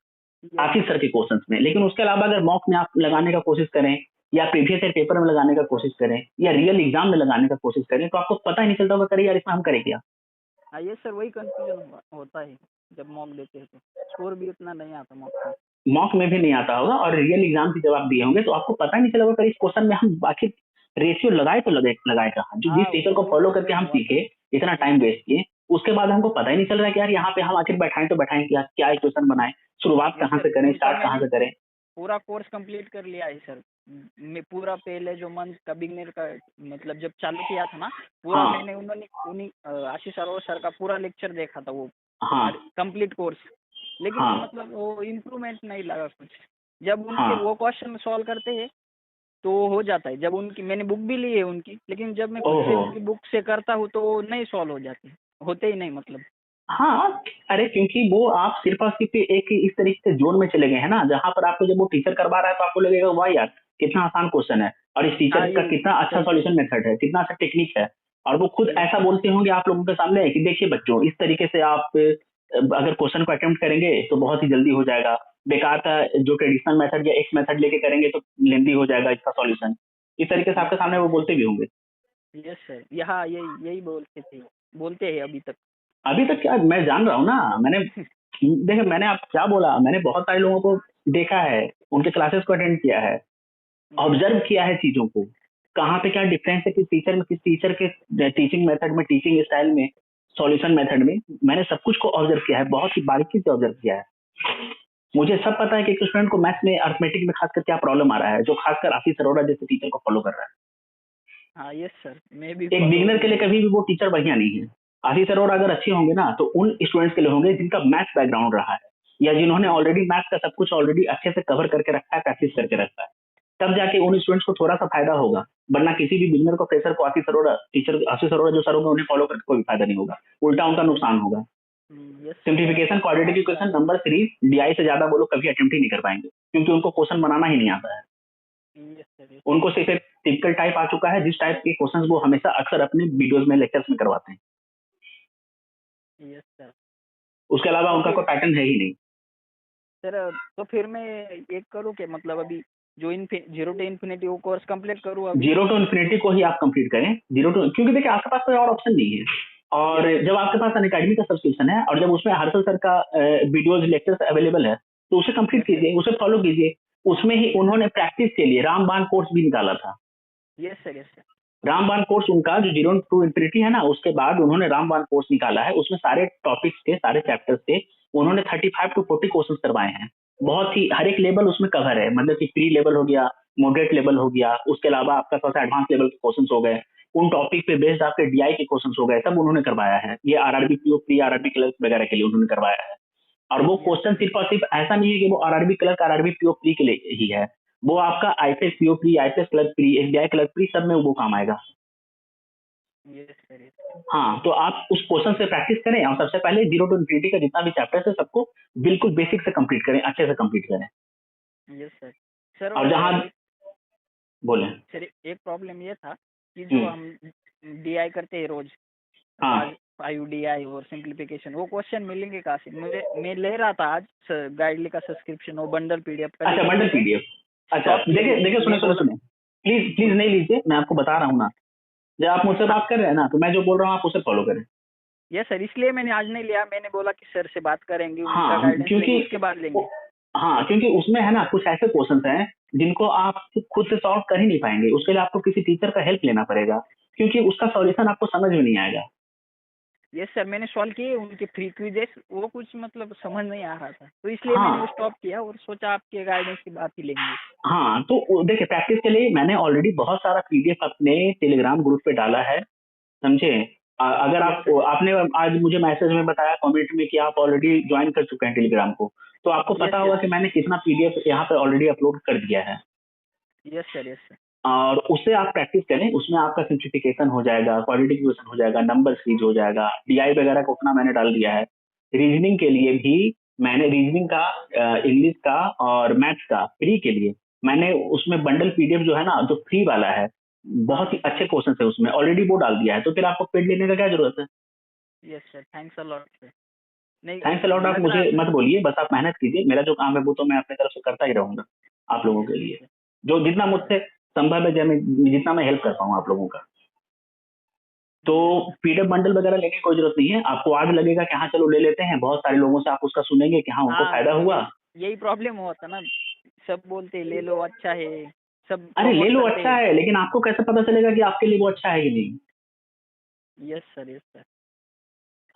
आखिर सर के क्वेश्चन में। लेकिन उसके अलावा अगर मॉक में आप लगाने का कोशिश करें, या प्रीवियस ईयर पेपर में लगाने का कोशिश करें, या रियल एग्जाम में लगाने का कोशिश करें, तो आपको पता ही नहीं चलता होगा करें यार इसमें हम करें क्या। हाँ यस सर, वही कंफ्यूजन होता है जब मॉक देते हैं तो स्कोर भी उतना नहीं आता मॉक में। मॉक में भी नहीं आता होगा, और रियल एग्जाम की जब आप दिए होंगे तो आपको पता ही नहीं चला होगा करें इस क्वेश्चन में हम आखिर रेशियो लगाए तो लगाए कहाँ। जो जिस टीचर को वो फॉलो करके प्रॉब्लम हम हुआ था। सीखे, इतना टाइम वेस्ट किए, उसके बाद हमको पता ही नहीं चल रहा है कि यार यहाँ पे हम आखिर बैठाएं तो बैठाएं क्या इक्वेशन बनाएं, शुरुआत यस कहाँ सर, से करें, उनका स्टार्ट कहाँ से करें। पूरा कोर्स कंप्लीट कर लिया है सर। मैं पूरा पहले जो मंथ का बिगनर का मतलब जब चालू किया था ना, पूरा हाँ मैंने उन्हीं आशीष अरोड़ा सर का पूरा लेक्चर देखा था, वो हाँ कंप्लीट कोर्स। लेकिन हाँ मतलब वो इम्प्रूवमेंट नहीं लगा कुछ। जब उनके हाँ वो क्वेश्चन सॉल्व करते हैं तो हो जाता है। जब उनकी मैंने बुक भी ली है उनकी, लेकिन जब मैं खुद से ओहो उनकी बुक से करता हूँ तो नहीं सॉल्व हो जाते, होते ही नहीं मतलब। हाँ। अरे क्योंकि वो आप सिर्फ और सिर्फ एक इस तरीके से जोन में चले गए हैं ना, जहाँ पर आपको जब वो टीचर करवा रहा है तो आपको लगेगा वाह यार कितना आसान क्वेश्चन है, और इस टीचर हाँ का ये कितना अच्छा सही। सॉल्यूशन मेथड है, कितना अच्छा टेक्निक है। और वो खुद ऐसा बोलते होंगे आप लोगों के सामने कि देखिए बच्चों इस तरीके से आप अगर क्वेश्चन को अटेम्प्ट करेंगे तो बहुत ही जल्दी हो जाएगा, बेकार का जो ट्रेडिशनल मेथड या एक्स मेथड लेके करेंगे तो लेंदी हो जाएगा इसका सॉल्यूशन। इस तरीके से आपके सामने वो बोलते भी होंगे। यस सर, यहाँ यही यही बोलते हैं अभी तक। अभी तक क्या, मैं जान रहा हूँ ना, मैंने देखिए मैंने आप क्या बोला, मैंने बहुत सारे लोगों को देखा है, उनके क्लासेस को अटेंड किया है, ऑब्जर्व किया है चीजों को, कहाँ पे क्या डिफरेंस है किस टीचर के टीचिंग मेथड में, टीचिंग स्टाइल में, सॉल्यूशन मेथड में। मैंने सब कुछ को ऑब्जर्व किया है, बहुत ही बारीकी से ऑब्जर्व किया है। मुझे सब पता है कि एक स्टूडेंट को मैथ्स में अर्थमेटिक में खासकर क्या प्रॉब्लम आ रहा है, जो खासकर आशीष अरोड़ा जैसे टीचर को फॉलो कर रहा है। हाँ यस सर, मैं भी एक बिगिनर के लिए follow- कभी भी वो टीचर बढ़िया नहीं है। आशीष अरोड़ा अगर अच्छे होंगे ना तो उन स्टूडेंट्स के लिए होंगे जिनका मैथ्स बैकग्राउंड रहा है, या जिन्होंने ऑलरेडी मैथ्स का सब कुछ ऑलरेडी अच्छे से कवर करके रखा है, प्रैक्टिस करके रखा है, तब जाके उन स्टूडेंट्स को थोड़ा सा फायदा होगा। वरना किसी भी बिगिनर को, फ्रेशर को आशीष अरोड़ा जो सर होंगे उन्हें फॉलो करके कोई फायदा नहीं होगा, उल्टा उनका नुकसान होगा। यस सर, मेरा simplification, quadratic equation, number series, DI से ज्यादा वो लोग कभी अटेम्प्ट ही नहीं कर पाएंगे, क्योंकि उनको क्वेश्चन बनाना ही नहीं आता है। यस सर, उनको सिर्फ एक टिपिकल टाइप आ चुका है, जिस टाइप के क्वेश्चंस वो हमेशा अक्सर अपने वीडियोस में, लेक्चर्स में करवाते हैं। Yes sir. उसके अलावा उनका कोई पैटर्न है ही नहीं। सर तो फिर मैं एक करूँ कि मतलब अभी जो 0 to इन्फिनिटी वो कोर्स कंप्लीट करूँ अभी? 0 to इन्फिनिटी को ही आप कंप्लीट करें, 0 to, क्योंकि देखिए आपके पास कोई और ऑप्शन नहीं है। और जब आपके पास अनअकैडमी का सब्सक्रिप्शन है और जब उसमें हर्षल सर का वीडियोज लेक्चर्स अवेलेबल है तो उसे कंप्लीट Yes, sir. कीजिए, उसे फॉलो कीजिए। उसमें ही उन्होंने प्रैक्टिस के लिए रामबाण कोर्स भी निकाला था। Yes sir, yes sir. रामबाण कोर्स उनका जो 0 to इन्फिनिटी है ना, उसके बाद उन्होंने रामबाण कोर्स निकाला है। उसमें सारे टॉपिक्स के, सारे चैप्टर्स के उन्होंने 35 to 40 क्वेश्चन करवाए हैं। बहुत ही हर एक लेवल उसमें कवर है, मतलब कि प्री लेवल हो गया, मॉडरेट लेवल हो गया, उसके अलावा आपका थोड़ा सा एडवांस लेवल के क्वेश्चन हो गए, उन टॉपिक पे बेस्ड आपके डीआई के क्वेश्चन हो गए, सब उन्होंने करवाया है। ये RRB PO pre, RRB clerk वगैरह के लिए उन्होंने करवाया है। और वो क्वेश्चन सिर्फ और सिर्फ ऐसा नहीं है कि वो RRB clerk, RRB PO pre के लिए ही है, वो आपका IPS PO pre, IPS clerk pre, SBI clerk pre, सब में वो काम आएगा। Yes sir, yes sir. हाँ, तो आप उस क्वेश्चन से प्रैक्टिस करें, और सबसे पहले 0 to इन्फिनिटी का जितना भी चैप्टर है सबको बिल्कुल बेसिक से कंप्लीट करें, अच्छे से कंप्लीट करें। Yes sir. सर और जहाँ बोले सर एक प्रॉब्लम ये था कि जो हम्म, हम डीआई करते हैं रोज, हाँ 5 डीआई और सिंप्लीफिकेशन, वो क्वेश्चन मिलेंगे कहाँ से? मैं ले रहा था आज गाइडली का सब्सक्रिप्शन, वो बंडल पीडीएफ का अच्छा, बंडल पीडीएफ। अच्छा देखिए देखिए, सुने सुने सुने, प्लीज प्लीज नहीं लीजिए, मैं आपको बता रहा हूँ ना, जब आप मुझसे बात कर रहे हैं ना तो मैं जो बोल रहा हूँ आप उसे फॉलो करें। यस सर, इसलिए मैंने आज नहीं लिया। मैंने बोला कि सर से बात करेंगे, उनका हाँ गाइडेंस क्योंकि लेंगे, उसके बाद लेंगे। हाँ, क्योंकि उसमें है ना कुछ ऐसे क्वेश्चन हैं जिनको आप खुद से सॉल्व कर ही नहीं पाएंगे, उसके लिए आपको किसी टीचर का हेल्प लेना पड़ेगा, क्योंकि उसका सॉल्यूशन आपको समझ में नहीं आएगा। यस सर, मैंने सॉल्व किए उनके फ्री क्विजेस, वो कुछ मतलब समझ नहीं आ रहा था, तो इसलिए मैंने वो हाँ स्टॉप किया और सोचा आपके गाइडेंस की बात ही लेंगे। हाँ, तो देखिए प्रैक्टिस के लिए मैंने ऑलरेडी बहुत सारा पीडीएफ अपने टेलीग्राम ग्रुप पे डाला है, समझे। अगर यस आप सर। आपने आज मुझे मैसेज में बताया कम्युनिटी में कि आप ऑलरेडी ज्वाइन कर चुके हैं टेलीग्राम को, तो आपको पता यस होगा यस कि मैंने कितना पीडीएफ यहाँ पे ऑलरेडी अपलोड कर दिया है। Yes sir. Yes sir. और उससे आप प्रैक्टिस करें, उसमें आपका सिंप्लीफिकेशन हो जाएगा, क्वालिटी क्वेश्चन हो जाएगा, नंबर सीरीज हो जाएगा, डीआई वगैरह को उतना मैंने डाल दिया है। रीजनिंग के लिए भी मैंने रीजनिंग का, इंग्लिश का और मैथ्स का फ्री के लिए मैंने उसमें बंडल पीडीएफ जो है ना, जो फ्री वाला है, बहुत ही अच्छे क्वेश्चन है उसमें ऑलरेडी वो डाल दिया है, तो फिर आपको पेड लेने का क्या जरूरत है। Yes sir, thanks a lot sir. नहीं, थैंक्स अलॉट आप लग मुझे रहा था। मत बोलिए, बस आप मेहनत कीजिए, मेरा जो काम है वो तो मैं अपनी तरफ से करता ही रहूंगा आप लोगों यस के यस लिए, सर। जो जितना मुझसे संभव है, जितना मैं हेल्प कर पाऊँ आप लोगों का। तो यस सर। पीडीएफ बंडल वगैरह लेने की कोई जरूरत नहीं है, आपको आज लगेगा कि हाँ चलो ले लेते हैं, बहुत सारे लोगों से आप उसका सुनेंगे कि हाँ उनको हाँ, फायदा हुआ। यही प्रॉब्लम हुआ था ना, सब बोलते ले लो अच्छा है, सब अरे ले प्रमोट लो करते। अच्छा है, लेकिन आपको कैसे पता चलेगा कि आपके लिए वो अच्छा है कि नहीं। Yes sir. Yes sir.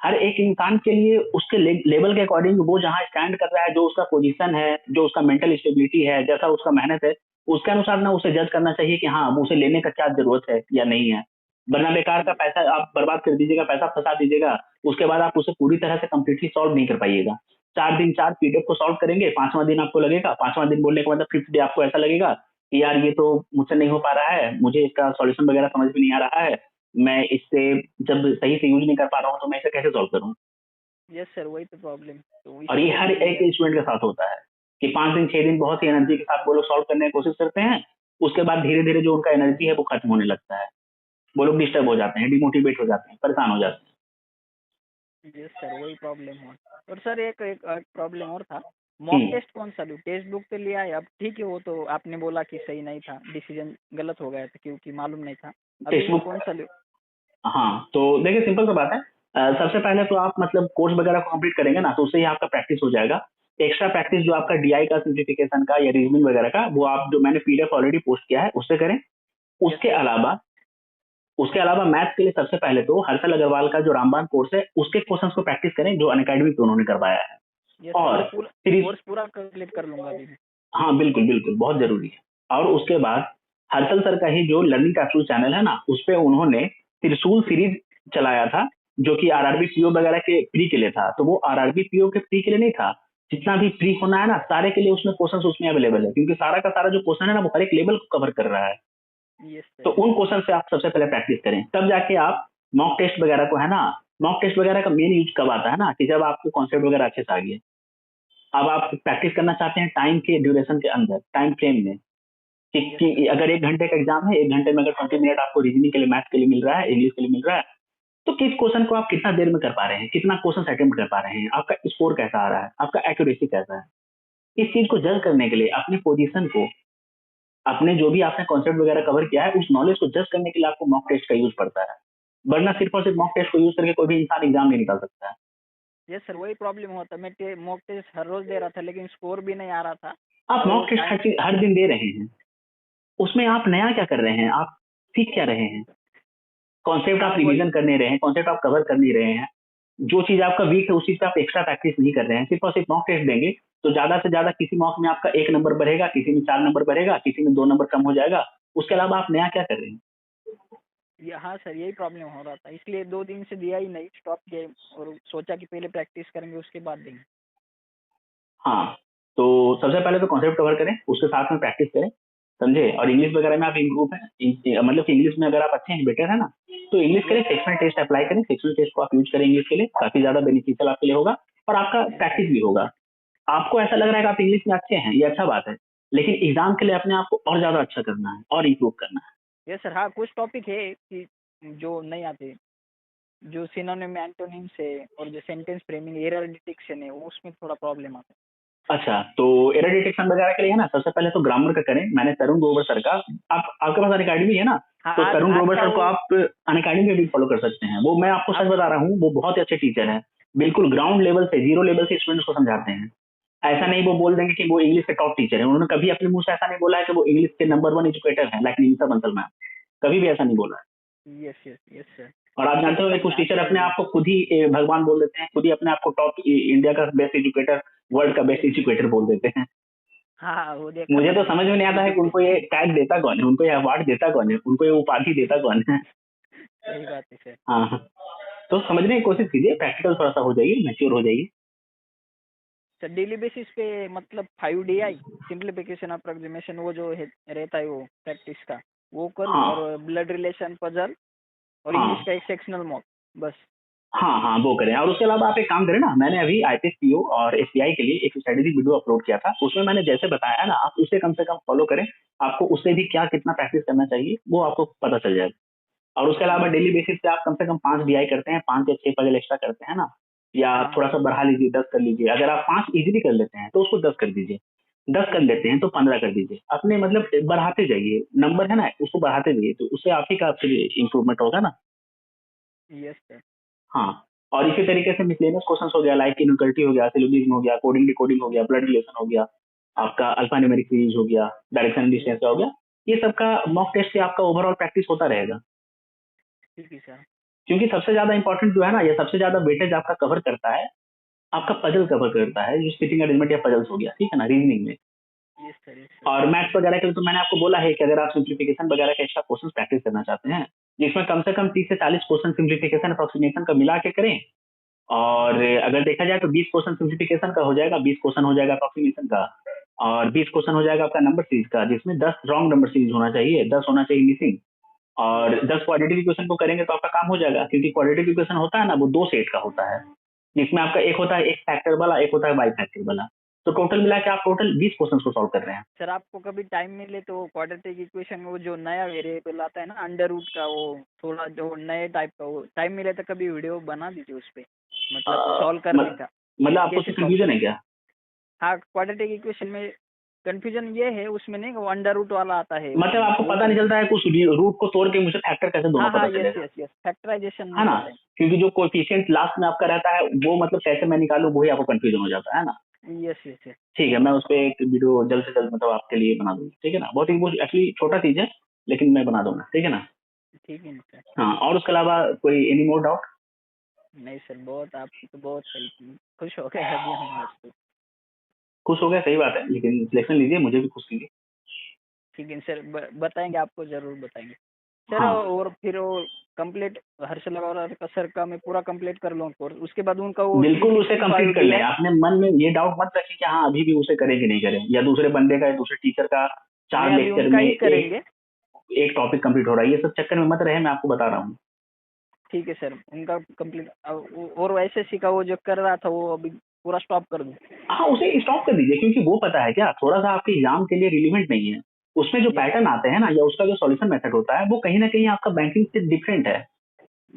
हर एक इंसान के लिए उसके लेवल के अकॉर्डिंग वो जहाँ स्टैंड कर रहा है, जो उसका पोजीशन है, जो उसका मेंटल स्टेबिलिटी है, जैसा उसका मेहनत है, उसके अनुसार ना उसे जज करना चाहिए कि हाँ वो उसे लेने का क्या जरूरत है या नहीं है। वरना बेकार का पैसा आप बर्बाद कर दीजिएगा, पैसा फंसा दीजिएगा, उसके बाद आप उसे पूरी तरह से कम्प्लीटली सॉल्व नहीं कर पाइएगा। 4 दिन 4 पीडीएफ को सॉल्व करेंगे, 5वां दिन आपको लगेगा, 5वां दिन बोलने के बाद 5th डे आपको ऐसा लगेगा कि यार ये तो मुझसे नहीं हो पा रहा है, मुझे इसका सॉल्यूशन वगैरह समझ में नहीं आ रहा है, मैं इससे जब सही से यूज नहीं कर पा रहा हूँ तो मैं इसे कैसे सॉल्व करूँ। यस सर, वही तो प्रॉब्लम, तो और ये इसीलिए हर मैं एक लिया। स्टूडेंट के साथ होता है कि 5 दिन 6 दिन बहुत ही एनर्जी के साथ वो लोग सॉल्व करने की कोशिश करते हैं, उसके बाद धीरे धीरे जो उनका एनर्जी है वो खत्म होने लगता है, वो लोग डिस्टर्ब हो जाते हैं, डिमोटिवेट हो जाते हैं, परेशान हो जाते हैं। यस सर, वही प्रॉब्लम हुआ। और सर एक एक प्रॉब्लम और था, मॉक हम्म। टेस्ट कौन सा लूँ? टेक्स्ट बुक तो लिया है, अब ठीक है, वो तो आपने बोला कि सही नहीं था, डिसीजन गलत हो गया था क्योंकि मालूम नहीं था। टेक्स्ट अभी बुक। कौन सा लूँ? हाँ तो देखिए सिंपल सा बात है, सबसे पहले तो आप मतलब कोर्स वगैरह को कंप्लीट करेंगे ना, तो उससे ही आपका प्रैक्टिस हो जाएगा। एक्स्ट्रा प्रैक्टिस जो आपका डीआई का, सिंप्लीफिकेशन का या रीजनिंग वगैरह का, वो आप जो मैंने पीडीएफ ऑलरेडी पोस्ट किया है उससे करें। यस उसके सर। अलावा उसके अलावा मैथ्स के लिए सबसे पहले तो हर्षल अग्रवाल का जो रामबाण कोर्स है उसके क्वेश्चंस को प्रैक्टिस करें, जो अनअकैडमी पे उन्होंने करवाया है। यस सर, वो और पूरा सीरीज, कोर्स पूरा कंप्लीट कर लूंगा अभी मैं। हाँ बिल्कुल बिल्कुल बहुत जरूरी है। और उसके बाद हर्षल सर का ही जो लर्निंग कैप्सूल चैनल है ना, उस पे उन्होंने त्रिशूल सीरीज चलाया था, जो कि आरआरबी पीओ वगैरह के प्री के लिए था, तो वो आरआरबी पीओ के प्री के लिए नहीं था, जितना भी प्री होना है ना सारे के लिए उसमें क्वेश्चन उसमें अवेलेबल है, क्योंकि सारा का सारा जो क्वेश्चन है ना वो हर एक लेवल को कवर कर रहा है। यस तो सर। यस उन सर। क्वेश्चन से आप सबसे पहले प्रैक्टिस करें, तब जाके आप मॉक टेस्ट वगैरह को, है ना, मॉक टेस्ट वगैरह का मेन यूज कब आता है ना, कि जब आपको कॉन्सेप्ट वगैरह अच्छे से आ गए। अब आप प्रैक्टिस करना चाहते हैं टाइम के ड्यूरेशन के अंदर, टाइम फ्रेम में, यस सर। कि अगर 1 घंटे का एग्जाम है, 1 घंटे में अगर 20 मिनट आपको रीजनिंग के लिए, मैथ के लिए मिल रहा है, इंग्लिश के लिए मिल रहा है, तो किस क्वेश्चन को आप कितना देर में कर पा रहे हैं, कितना क्वेश्चन अटेम्प्ट कर पा रहे हैं, आपका स्कोर कैसा आ रहा है, आपका एक्यूरेसी कैसा है। इस चीज को जज करने के लिए अपने पोजीशन को, अपने जो भी आपने कॉन्सेप्ट वगैरह कवर किया है उस नॉलेज को जज करने के लिए आपको मॉक टेस्ट का यूज पड़ता है। वरना सिर्फ और सिर्फ मॉक टेस्ट को यूज करके कोई भी इंसान एग्जाम नहीं निकाल सकता है। यस सर, वही प्रॉब्लम हुआ था, मैं मॉक टेस्ट हर रोज दे रहा था लेकिन स्कोर भी नहीं आ रहा था। आप और वो मॉक टेस्ट टाइम। हर दिन दे रहे हैं, उसमें आप नया क्या कर रहे हैं, आप सीख क्या रहे हैं, कॉन्सेप्ट आप हाँ वही। रिवीजन कर नहीं रहे हैं, कॉन्सेप्ट आप कवर कर नहीं रहे हैं, जो चीज आपका वीक है उस चीज पे आप एक्स्ट्रा प्रैक्टिस नहीं कर रहे हैं, सिर्फ और सिर्फ मॉक टेस्ट देंगे, तो ज्यादा से ज्यादा किसी मॉक में आपका 1 नंबर बढ़ेगा, किसी में 4 नंबर बढ़ेगा, किसी में 2 नंबर कम हो जाएगा, उसके अलावा आप नया क्या कर रहे हैं। हाँ सर, यही प्रॉब्लम हो रहा था, इसलिए 2 दिन से दिया ही नहीं, स्टॉप किया, और सोचा कि पहले प्रैक्टिस करेंगे उसके बाद देंगे। हाँ तो सबसे पहले तो कॉन्सेप्ट कवर करें, उसके साथ में प्रैक्टिस करें, समझे। और इंग्लिश वगैरह में आप इम्प्रूव है, मतलब कि इंग्लिश में अगर आप अच्छे हैं, बेटर है ना, तो इंग्लिश के लिए yes sir. Sectional test apply करें, सेक्शनल टेस्ट को आप यूज करें इंग्लिश के लिए, काफी ज्यादा बेनिफिशियल आपके लिए होगा, और आपका प्रैक्टिस भी होगा। आपको ऐसा लग रहा है कि आप इंग्लिश में अच्छे हैं, ये अच्छा बात है, लेकिन एग्जाम के लिए अपने आप को और ज्यादा अच्छा करना है और इम्प्रूव करना है। यस सर, हाँ कुछ टॉपिक है कि जो नहीं आते, जो सिनोनिम एंटोनिम्स है और जो सेंटेंस फ्रेमिंग, एरर डिटेक्शन है, वो उसमें थोड़ा प्रॉब्लम आता अच्छा तो एरर डिटेक्शन वगैरह के लिए है ना, सबसे पहले तो ग्रामर का करें, मैंने तरुण ग्रोवर सर का, आप आपके पास अनअकैडमी है ना, है। तो हाँ, आज तरुण आज ग्रोवर का सर को वो आप अनअकैडमी में भी फॉलो कर सकते हैं, वो मैं आपको सच आप। बता रहा हूँ, वो बहुत ही अच्छे टीचर हैं, बिल्कुल ग्राउंड लेवल से, जीरो लेवल से स्टूडेंट्स को समझाते हैं। ऐसा यस नहीं वो बोल देंगे कि वो इंग्लिश के टॉप टीचर है, उन्होंने कभी अपने मुंह से ऐसा नहीं बोला है कि वो इंग्लिश के नंबर 1 एजुकेटर है, लाइक निमिषा बंसल मैम, कभी भी ऐसा नहीं बोला है। यस यस यस सर, और आप मुझे जानते भी होंगे पता कुछ है, टीचर अच्छे अपने हैं। आप को खुद ही भगवान बोल देते हैं, खुद ही अपने आप को टॉप, इंडिया का बेस्ट एजुकेटर, वर्ल्ड का बेस्ट यस यस। एजुकेटर बोल देते हैं। हाँ हाँ, वो देखा मुझे तो मैंने, समझ में नहीं आता है कि उनको एजुकेशन। ये टैग देता कौन है, उनको ये अवार्ड देता कौन है, उनको ये उपाधि देता कौन है। सही बात है सर। हाँ हाँ। तो समझने की कोशिश कीजिए, प्रैक्टिकल थोड़ा सा हो जाइए, मैच्योर हो जाइए। सर डेली बेसिस पे मतलब 5 DI सिंप्लीफिकेशन अप्रोक्सीमेशन वो जो रहता है वो प्रैक्टिस का वो करूँ हाँ और ब्लड रिलेशन पजल और इंग्लिश हाँ का एक सेक्शनल मॉक बस। हाँ हाँ, वो करें। और उसके अलावा आप एक काम करें ना, मैंने अभी आईपीएस पीओ और एसबीआई के लिए एक स्ट्रेटेजी वीडियो अपलोड किया था, उसमें मैंने जैसे बताया ना, आप उसे कम से कम फॉलो करें। आपको उससे भी क्या कितना प्रैक्टिस करना चाहिए वो आपको पता चल जाएगा। और उसके अलावा डेली बेसिस पे आप कम से कम 5 DI करते हैं, 5 या 6 पजल एक्स्ट्रा करते हैं ना, या हाँ थोड़ा हाँ सा बढ़ा लीजिए, 10 कर लीजिए। अगर आप 5 इजीली कर लेते हैं तो उसको 10 कर दीजिए, 10 कर ठीक है लेते हैं तो 15 कर दीजिए। अपने मतलब बढ़ाते जाइए, नंबर है ना उसको बढ़ाते जाइए, तो उससे आप ही का आपके इंप्रूवमेंट होगा ना। Yes sir. हाँ, और इसी तरीके से मिसलेनियस क्वेश्चंस हो गया, लाइक इनइक्वालिटी हो गया, सिलोजिज्म हो गया, कोडिंग डिकोडिंग हो गया, ब्लड रिलेशन हो गया, आपका अल्फा न्यूमेरिक सीरीज हो गया, डायरेक्शन डिस्टेंस यस का हो गया। ये सब का मॉक टेस्ट से आपका ओवरऑल प्रैक्टिस होता रहेगा। ठीक है सर। क्योंकि सबसे ज्यादा इंपॉर्टेंट जो है ना, ये सबसे ज्यादा वेटेज आपका कवर करता है, आपका पजल कवर करता है, जो स्पीचिंग अरेंजमेंट या पजल्स हो गया, ठीक है ना, रीजनिंग में। Yes sir yes sir. और मैथ्स वगैरह के लिए तो मैंने आपको बोला है कि अगर आप सिंप्लीफिकेशन वगैरह के एक्स्ट्रा क्वेश्चन प्रैक्टिस करना चाहते हैं, जिसमें कम से कम 30 से 40 क्वेश्चन सिंप्लीफिकेशन अप्रोक्सीमेशन का मिला के करें। और अगर देखा जाए तो 20 क्वेश्चन सिंप्लीफिकेशन का हो जाएगा, 20 क्वेश्चन हो जाएगा अप्रोक्सीमेशन का, और 20 क्वेश्चन हो जाएगा आपका नंबर सीरीज का, जिसमें 10 रॉन्ग नंबर सीरीज होना चाहिए, 10 होना चाहिए मिसिंग। और यस 10 क्वाड्रेटिक इक्वेशन को करेंगे तो आपका काम हो जाएगा, क्योंकि क्वाड्रेटिक इक्वेशन होता है ना, वो 2 सेट का होता है, जिसमें आपका एक होता है एक फैक्टर वाला, एक होता है बाई फैक्टर वाला। तो टोटल मिला के आप टोटल 20 क्वेश्चन को सॉल्व कर रहे हैं। सर आपको कभी टाइम मिले तो क्वाड्रेटिक इक्वेशन में वो जो नया वेरिएबल आता है ना अंडर रूट का वो थोड़ा जो नए टाइप का वो टाइम मिले तो कभी वीडियो बना दीजिए उस पे मतलब सॉल्व करने का मतलब आपको कैसे उससे सॉल्व कंफ्यूजन कर। है क्या? हाँ क्वाड्रेटिक इक्वेशन में कंफ्यूजन ये है उसमें नहीं वो अंडर रूट वाला आता है मतलब उसमें आपको वो पता नहीं चलता है कुछ रूट को तोड़ के मुझे फैक्टर कैसे दूंगा, हाँ हाँ पता यस चलेगा, यस यस फैक्टराइजेशन है नहीं ना? पता है। क्योंकि जो कोएफिशिएंट लास्ट में आपका रहता है वो मतलब कैसे मैं निकालूं, वही आपको कंफ्यूजन हो जाता है ना। Yes yes yes. ठीक है, मैं उस पर एक वीडियो जल्द से जल्द मतलब आपके लिए बना दूंगा, ठीक है ना। बहुत ही वो एक्चुअली छोटा चीज है, लेकिन मैं बना दूंगा, ठीक है ना। ठीक है ना सर। हाँ, और उसके अलावा कोई एनी मोर डाउट? नहीं सर बहुत आपकी तो बहुत हेल्प की खुश हो गए अभी हम आज तो। खुश हो गया, सही बात है, लेकिन सिलेक्शन लीजिए, मुझे भी खुश कीजिए। ठीक है सर बताएंगे आपको ज़रूर बताएंगे सर। हाँ, और फिर वो कंप्लीट हर्षल अग्रवाल का सर का मैं पूरा कंप्लीट कर लूँ कोर्स उसके बाद उनका वो बिल्कुल उसे कंप्लीट कर लें। 365 DI। आपने मन में ये डाउट मत रखिए कि हाँ अभी भी उसे करें कि नहीं करें, या दूसरे बंदे का या दूसरे टीचर का नहीं 4 अभी लेक्चर उनका में ही एक करेंगे। एक टॉपिक कंप्लीट हो रहा है, ये सब चक्कर में मत रहे, मैं आपको बता रहा हूँ। ठीक है सर उनका कंप्लीट और वो एसएससी का वो जो कर रहा था वो अभी पूरा स्टॉप कर दूँ। हाँ, उसे स्टॉप कर दीजिए, क्योंकि वो पता है क्या, थोड़ा सा आपके एग्जाम के लिए रिलीवेंट नहीं है। उसमें जो यस पैटर्न आते हैं ना, या उसका जो सॉल्यूशन मेथड होता है, वो कहीं ना कहीं आपका बैंकिंग से डिफरेंट है।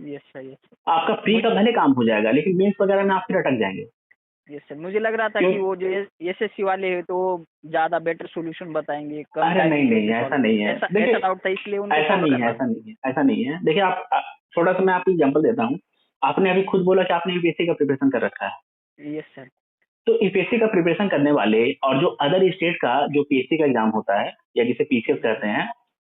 Yes sir yes sir. आपका प्री का मुझे भले काम हो जाएगा, लेकिन मेंस वगैरह में आप फिर अटक जाएंगे। यस सर मुझे लग रहा था क्यों? कि वो जो एसएससी वाले हैं तो वो ज़्यादा बेटर सॉल्यूशन बताएंगे कम अरे टाइम नहीं में नहीं, कैसे ऐसा सॉल्व नहीं करें है, ऐसा देखिए ऐसा डाउट था इसलिए उनको ऐसा फॉलो नहीं कर है, रहा ऐसा था। नहीं है, ऐसा नहीं है। देखिए आप थोड़ा सा मैं आपको एग्जांपल देता हूँ। आपने अभी खुद बोला कि आपने यूपीएससी का प्रिपरेशन कर रखा है, यस सर। तो यूपीएससी का प्रिपरेशन करने वाले और जो अदर स्टेट का जो पीएससी का एग्जाम होता है, या जिसे पीसीएस कहते हैं,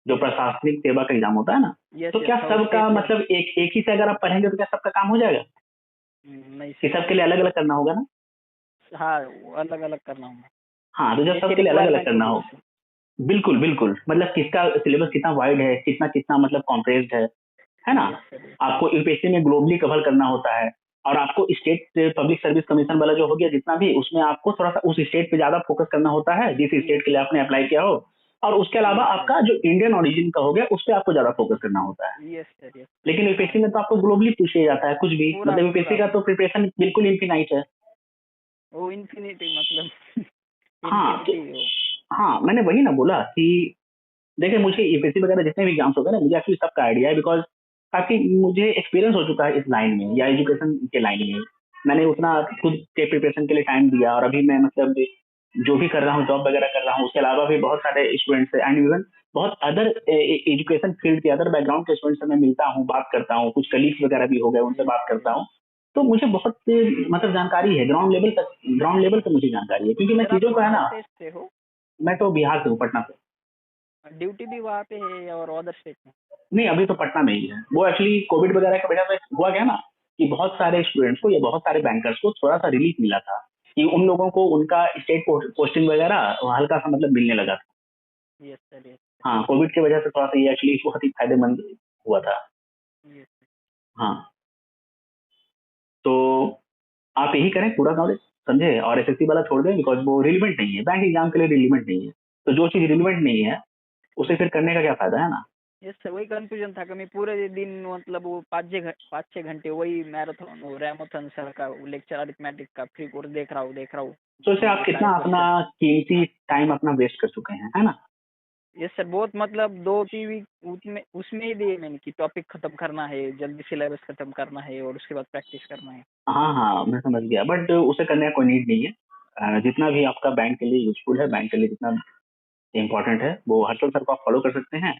जो प्रशासनिक सेवा का एग्जाम होता है ना, यस तो यस क्या हाँ सबका स्टेट लेवल। मतलब एक ही से अगर आप पढ़ेंगे तो क्या सबका काम हो जाएगा? नहीं कि सर। सबके लिए अलग अलग करना होगा ना। हाँ अलग अलग करना होगा हाँ, तो जब जैसी सबके लिए अलग अलग रिक्वायरमेंट करना होगी हो, वैसे। बिल्कुल बिल्कुल, मतलब किसका सिलेबस कितना वाइड है, कितना कितना मतलब कॉम्प्रेस्ड है ना। Yes sir. आपको यूपीएससी में ग्लोबली कवर करना होता है, और आपको स्टेट पब्लिक सर्विस कमीशन वाला जो हो गया जितना भी, उसमें आपको थोड़ा सा उस स्टेट पे ज्यादा फोकस करना होता है जिस स्टेट यस के लिए आपने अप्लाई किया हो। और उसके अलावा यस सर। आपका जो इंडियन ओरिजिन का हो गया उस पर आपको ज्यादा फोकस करना होता है। Yes sir yes. लेकिन हाँ यूपीएससी में तो आपको ग्लोबली पूछ लिया जाता है कुछ भी, पूरा मतलब पूरा यूपीएससी का तो प्रिपरेशन बिल्कुल इनफिनाइट है। वो इन्फिनिटी मतलब हाँ तो, इन्फिनिटी वो। हाँ मैंने वही ना बोला कि देखिए, मुझे यूपीएससी वगैरह जितने भी एग्जाम्स होते हैं ना, मुझे एक्चुअली सबका आइडिया है, बिकॉज काफी मुझे एक्सपीरियंस हो चुका है इस लाइन में या एजुकेशन के लाइन में। मैंने उतना खुद के प्रिपरेशन के लिए टाइम दिया, और अभी मैं मतलब जो भी कर रहा हूँ, जॉब वगैरह कर रहा हूँ, उसके अलावा भी बहुत सारे स्टूडेंट्स एंड इवन बहुत अदर एजुकेशन फील्ड के अदर बैकग्राउंड के स्टूडेंट से मैं मिलता हूँ, बात करता हूँ, कुछ कलीग्स वगैरह भी हो गए, उनसे यस बात सर। करता हूँ। तो मुझे बहुत मतलब जानकारी है, ग्राउंड लेवल तक मुझे जानकारी है, क्योंकि मैं सर आप चीजों को है कौन से ना। स्टेट से हो। मैं तो बिहार से हूँ, पटना से। ड्यूटी भी वहाँ पे है और अदर स्टेट में। नहीं, अभी तो पटना में ही है। वो एक्चुअली कोविड वगैरह की वजह से हुआ क्या ना, कि बहुत सारे स्टूडेंट्स को या बहुत सारे बैंकर्स को थोड़ा सा रिलीफ मिला था, कि उन लोगों को उनका स्टेट पोस्टिंग वगैरह हल्का सा मतलब मिलने लगा था। Yes sir yes. हाँ, कोविड की वजह से थोड़ा सा ये एक्चुअली बहुत ही फायदेमंद हुआ था। यस। हाँ। तो आप यही करें पूरा नॉलेज, समझे, और एसएससी वाला छोड़ दें बिकॉज वो रिलेवेंट नहीं है, बैंक एग्जाम के लिए रिलेवेंट नहीं है। तो जो चीज रिलेवेंट नहीं है उसे फिर करने का क्या फायदा है ना। यस सर, वही कंफ्यूजन था कि मैं पूरे दिन मतलब वो 5-6 घंटे वही मैराथन वो रैमोथन सर का लेक्चर अरिथमेटिक का फ्री कोर्स देख रहा हूँ तो इसे आप वो कितना सारे अपना क्वेश्चन। कीमती टाइम अपना वेस्ट कर चुके हैं, है ना। यस सर, बहुत मतलब 2-3 वीक उसमें उसमें ही दिए मैंने कि टॉपिक खत्म करना है, जल्दी सिलेबस खत्म करना है और उसके बाद प्रैक्टिस करना है। हाँ हाँ मैं समझ गया, बट उसे करने का कोई नीड नहीं है। जितना भी आपका बैंक के लिए यूजफुल है, बैंक के लिए जितना इम्पोर्टेंट है, वो हर्षल सर को आप फॉलो कर सकते हैं।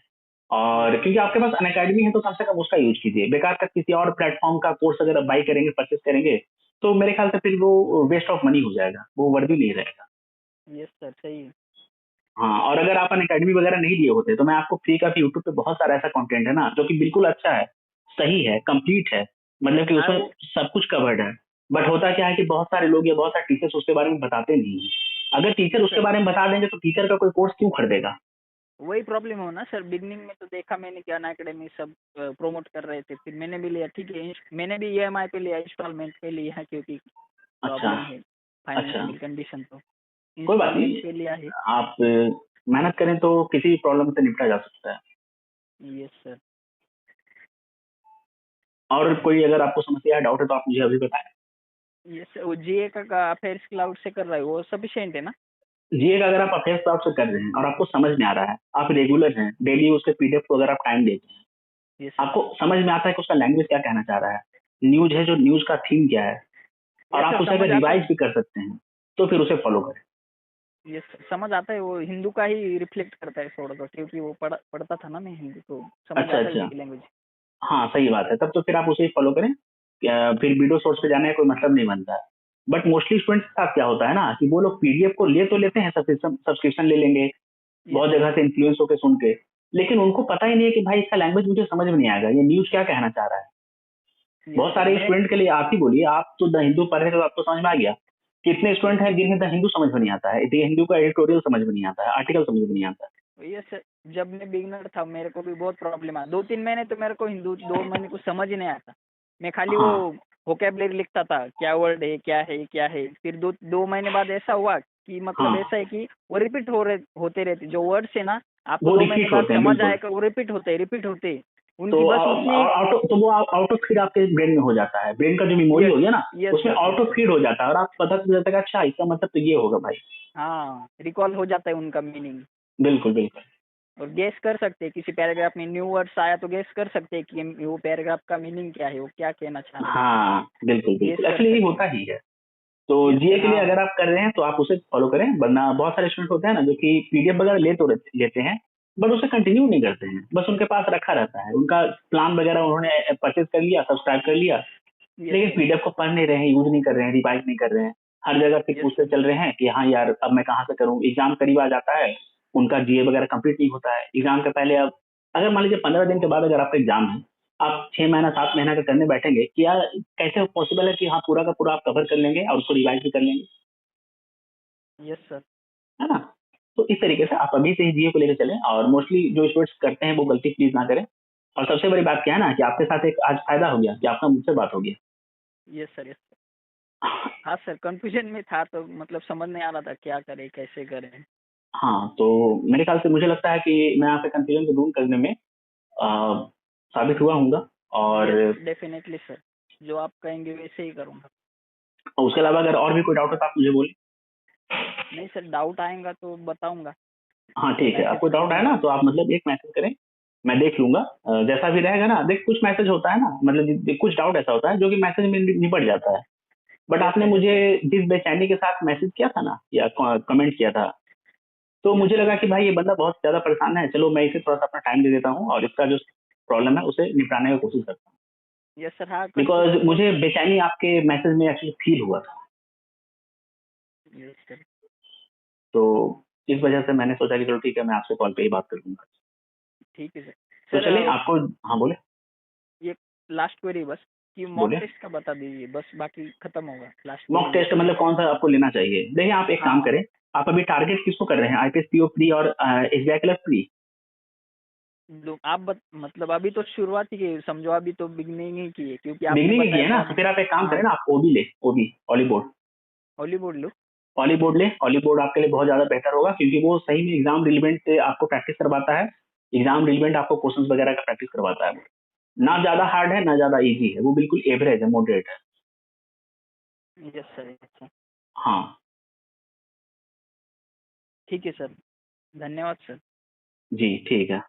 और यस क्योंकि आपके पास अनअकैडमी है तो कम से कम उसका यूज कीजिए। बेकार का किसी और प्लेटफॉर्म का कोर्स अगर बाई करेंगे, परचेस करेंगे, तो मेरे ख्याल से फिर वो वेस्ट ऑफ मनी हो जाएगा, वो वर्दी नहीं रहेगा। यस सर, सही है। हाँ, और अगर आप अनअकैडमी वगैरह नहीं लिए होते तो मैं आपको फ्री का भी यूट्यूब पे बहुत सारा ऐसा कंटेंट है ना जो कि बिल्कुल अच्छा है, सही है, कंप्लीट है, मतलब कि हाँ उसमें वो सब कुछ कवर्ड है। बट होता क्या है कि बहुत सारे लोग या बहुत सारे टीचर्स उसके बारे में बताते नहीं है। अगर टीचर यस उसके सर, बारे में बता देंगे तो टीचर का कोई कोर्स क्यों खरीदेगा। वही प्रॉब्लम हो ना सर। बिगनिंग में तो देखा मैंने कि अनअकैडमी सब प्रोमोट कर रहे थे, फिर मैंने भी लिया, ठीक है, मैंने भी ईएमआई पे लिया, इंस्टॉलमेंट पे लिया है क्योंकि अच्छा। प्रॉब्लम है अच्छा, फाइनेंशियल कंडीशन, तो कोई बात इंस्टॉलमेंट नहीं। पे लिया है। आप मेहनत करें तो किसी भी प्रॉब्लम से निपटा जा सकता है। Yes sir. और कोई अगर आपको समस्या है, डाउट है, तो आप मुझे अभी बताएं। यस सर, वो जीए का अफेयर्स क्लाउड से कर रहा है, वो सफिशिएंट है ना? जी, अगर आप अफेयर्स क्लाउड से कर रहे हैं और आपको समझ में आ रहा है, आप रेगुलर हैं, डेली उसके पीडीएफ को अगर आप टाइम देते हैं, यस सर। आपको समझ में आता है कि उसका लैंग्वेज क्या कहना चाह रहा है, न्यूज है जो न्यूज का थीम क्या है, और यस आप सर, उसे अगर समझ आता रिवाइज है। भी कर सकते हैं, तो फिर उसे फॉलो करें। यस सर, समझ आता है, वो हिंदू का ही रिफ्लेक्ट करता है थोड़ा सा, क्योंकि वो पढ़ता था ना मैं हिंदी, तो समझ अच्छा आता है अच्छा। उसकी लैंग्वेज। हाँ सही बात है, तब तो फिर आप उसे ही फॉलो करें। फिर वीडियो सोर्स पे जाने का कोई मतलब नहीं बनता है। बट मोस्टली स्टूडेंट्स के साथ क्या होता है ना कि वो लोग पीडीएफ को ले तो लेते हैं, सब्सक्रिप्शन ले लेंगे यस बहुत सर। जगह से इन्फ्लुएंस होकर सुन के, लेकिन उनको पता ही नहीं है कि भाई इसका लैंग्वेज मुझे समझ में नहीं आएगा, ये न्यूज क्या कहना चाह रहा है। यस बहुत सर, सारे मैं स्टूडेंट के लिए आप ही बोलिए, आप तो द हिंदू पढ़ रहे थे तो आपको समझ में आ गया। कितने स्टूडेंट हैं जिन्हें द हिंदू समझ में नहीं आता है, द हिंदू का एडिटोरियल समझ में नहीं आता है, आर्टिकल समझ में नहीं आता है। यस सर, जब मैं बिगनर था मेरे को भी बहुत प्रॉब्लम आया, 2-3 महीने तो मेरे को हिंदू 2 महीने कुछ समझ ही नहीं आता। मैं खाली वो हाँ वोकेबलरी लिखता था, क्या वर्ड है क्या है क्या है, फिर 2 महीने बाद ऐसा हुआ कि मतलब हाँ, ऐसा है कि वो रिपीट होते रहते, जो वर्ड्स है ना, आपको वो 2 महीने रिपीट बाद होते हैं समझ बिल्कुल। आएगा, वो रिपीट होते हैं। तो उनकी बस उतनी। वो आउट ऑफ फीड आपके ब्रेन में हो जाता है, ब्रेन का जो मेमोरी यस हो गया ना, यस उसमें sir, auto yes sir. Feed हो जाता है और आप पता चल जाता है कि अच्छा इसका मतलब तो ये होगा भाई। हाँ, रिकॉल हो जाता है उनका मीनिंग। बिल्कुल बिल्कुल। और गेस कर सकते हैं, किसी पैराग्राफ में न्यू वर्ड्स आया तो गेस कर सकते हैं कि वो पैराग्राफ का मीनिंग क्या है, वो क्या कहना चाह रहे हाँ बिल्कुल हैं, गेस बिल्कुल, कर एक्चुअली ये सकते होता हैं। ही है। तो यस जीए सर, के लिए हाँ। अगर आप कर रहे हैं तो आप उसे फॉलो करें, वरना बहुत सारे स्टूडेंट होते हैं ना जो कि पीडीएफ वगैरह लेते हैं, बट उसे कंटिन्यू नहीं करते हैं, बस उनके पास रखा रहता है, उनका प्लान वगैरह उन्होंने परचेज कर लिया, सब्सक्राइब कर लिया, यस लेकिन सर। पीडीएफ को पढ़ नहीं रहे हैं, यूज नहीं कर रहे हैं, रिवाइज नहीं कर रहे हैं। हर जगह फिर यस पूछते सर। चल रहे हैं कि हाँ यार अब मैं कहाँ से करूँ, एग्जाम करीब आ जाता है, उनका जीए वगैरह कंप्लीट नहीं होता है एग्जाम के पहले। अब अगर मान लीजिए 15 दिन के बाद अगर आपका एग्जाम है, आप 6 महीना 7 महीना का करने बैठेंगे, क्या कैसे पॉसिबल है कि हाँ पूरा का पूरा आप कवर कर लेंगे और उसको रिवाइज भी कर लेंगे, यस सर। है ना। तो इस तरीके से आप अभी से ही जीए को लेकर चलें, और मोस्टली जो स्टूडेंट्स करते हैं वो गलती प्लीज ना करें। और सबसे बड़ी बात क्या है ना कि आपके साथ एक आज फायदा हो गया कि आपका मुझसे बात हो गया। Yes sir. Yes sir. हाँ सर, कंफ्यूजन में था तो मतलब समझ नहीं आ रहा था क्या करें कैसे करें। हाँ, तो मेरे ख्याल से मुझे लगता है कि मैं आपके कंफ्यूजन को दूर करने में साबित हुआ हूँगा। और यस डेफिनेटली सर, जो आप कहेंगे वैसे ही करूँगा। उसके अलावा अगर और भी कोई डाउट हो तो आप मुझे बोलिए। नहीं सर, डाउट आएगा तो बताऊंगा, हाँ ठीक है, मैसेज आपको डाउट है करूंगा। ना तो आप मतलब एक मैसेज करें, मैं देख लूंगा। जैसा भी रहेगा ना, देख कुछ मैसेज होता है ना, मतलब कुछ डाउट ऐसा होता है जो कि मैसेज में निपट जाता है। बट यस आपने सर। यस मुझे सर। जिस बेचैनी के साथ मैसेज किया था ना या कमेंट किया था, तो यस मुझे सर। लगा कि भाई ये बंदा बहुत ज्यादा परेशान है, चलो मैं इसे थोड़ा सा अपना टाइम दे देता हूँ और इसका जो प्रॉब्लम है उसे निपटाने की कोशिश करता हूँ। यस सर, हाँ बिकॉज कंफ्यूजन बहुत। मुझे बेचैनी आपके मैसेज में एक्चुअली फील हुआ था। Yes sir. तो इस वजह से मैंने सोचा कि चलो ठीक है, मैं आपसे कॉल पे ही बात कर लूंगा। ठीक है सर। तो सर चलिए आपको, हाँ बोले। ये लास्ट क्वेरी बस, कि मॉक बोले, टेस्ट का बता दीजिए बस, बाकी खत्म होगा, लास्ट मॉक क्वेरी ये टेस्ट था। मतलब कौन सा आपको लेना चाहिए। देखिए आप एक काम हाँ। करें, आप अभी टारगेट किसको कर रहे हैं, आईपीएस पीओ प्री और एसबीआई क्लर्क प्री। मतलब अभी तो शुरुआत ही की, समझो अभी तो बिगनिंग ही की है, क्योंकि आपने बिगनिंग ही की बताया है ना, था। तो फिर आप एक काम हाँ, करें ना, आप ओबी ले, ओबी ऑलीबोर्ड। हॉलीवुड लो। ऑलीबोर्ड ले, ऑलीबोर्ड आपके लिए बहुत ज्यादा बेहतर होगा, क्योंकि वो सही में एग्जाम रिलेवेंट आपको प्रैक्टिस करवाता है, एग्जाम रिलेवेंट आपको क्वेश्चंस वगैरह का प्रैक्टिस करवाता है। ना ज्यादा हार्ड है ना ज्यादा इजी है, वो बिल्कुल एवरेज है, मॉडरेट है। Yes sir, yes sir. हाँ ठीक है सर, धन्यवाद सर। जी ठीक है,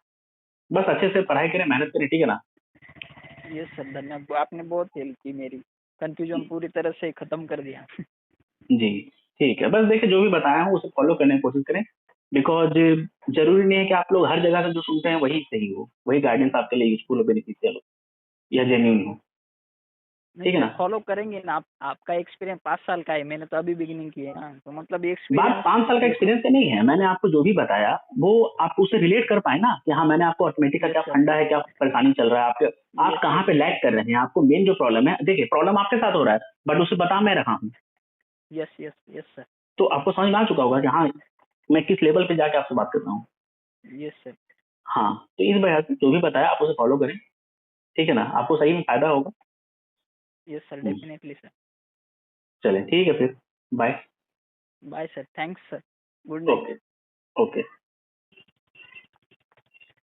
बस अच्छे से पढ़ाई करें, मेहनत करें, ठीक है ना। यस सर, धन्यवाद, आपने बहुत हेल्प की, मेरी कंफ्यूजन पूरी तरह से खत्म कर दिया। जी ठीक है, बस देखिए जो भी बताया हूँ उसे फॉलो करने की कोशिश करें, बिकॉज जरूरी नहीं है कि आप लोग हर जगह से जो सुनते हैं वही सही हो, वही गाइडेंस आपके लिए यूजफुल हो, बेनिफिशियल हो या जेन्यून हो, नहीं ठीक है सर, ना। फॉलो करेंगे ना। आपका एक्सपीरियंस 5 साल का है, मैंने तो अभी बिगिनिंग की है ना, तो मतलब बात एक्सपीरियंस 5 साल का देखो। एक्सपीरियंस से नहीं है, मैंने आपको जो भी बताया वो आप उससे रिलेट कर पाए ना, कि हाँ मैंने आपको अर्थमेटिक का यस क्या सर, फंडा है, क्या परेशानी चल रहा है आपके, आप यस कहाँ यस पे यस। लैग कर रहे हैं, आपको मेन जो प्रॉब्लम है, देखिए प्रॉब्लम आपके साथ हो रहा है बट उसे बता मैं रहा हूँ, यस यस यस सर। तो आपको समझ में आ चुका होगा कि हाँ मैं किस लेवल पे जाके आपसे बात कर रहा हूँ। Yes sir. हाँ, तो इस वजह से जो भी बताया आप उसे फॉलो करें, ठीक है ना, आपको सही में फायदा होगा। Yes sir, hmm, definitely sir. चलें ठीक है फिर, bye. Bye sir, thanks sir, good night. Okay. Okay.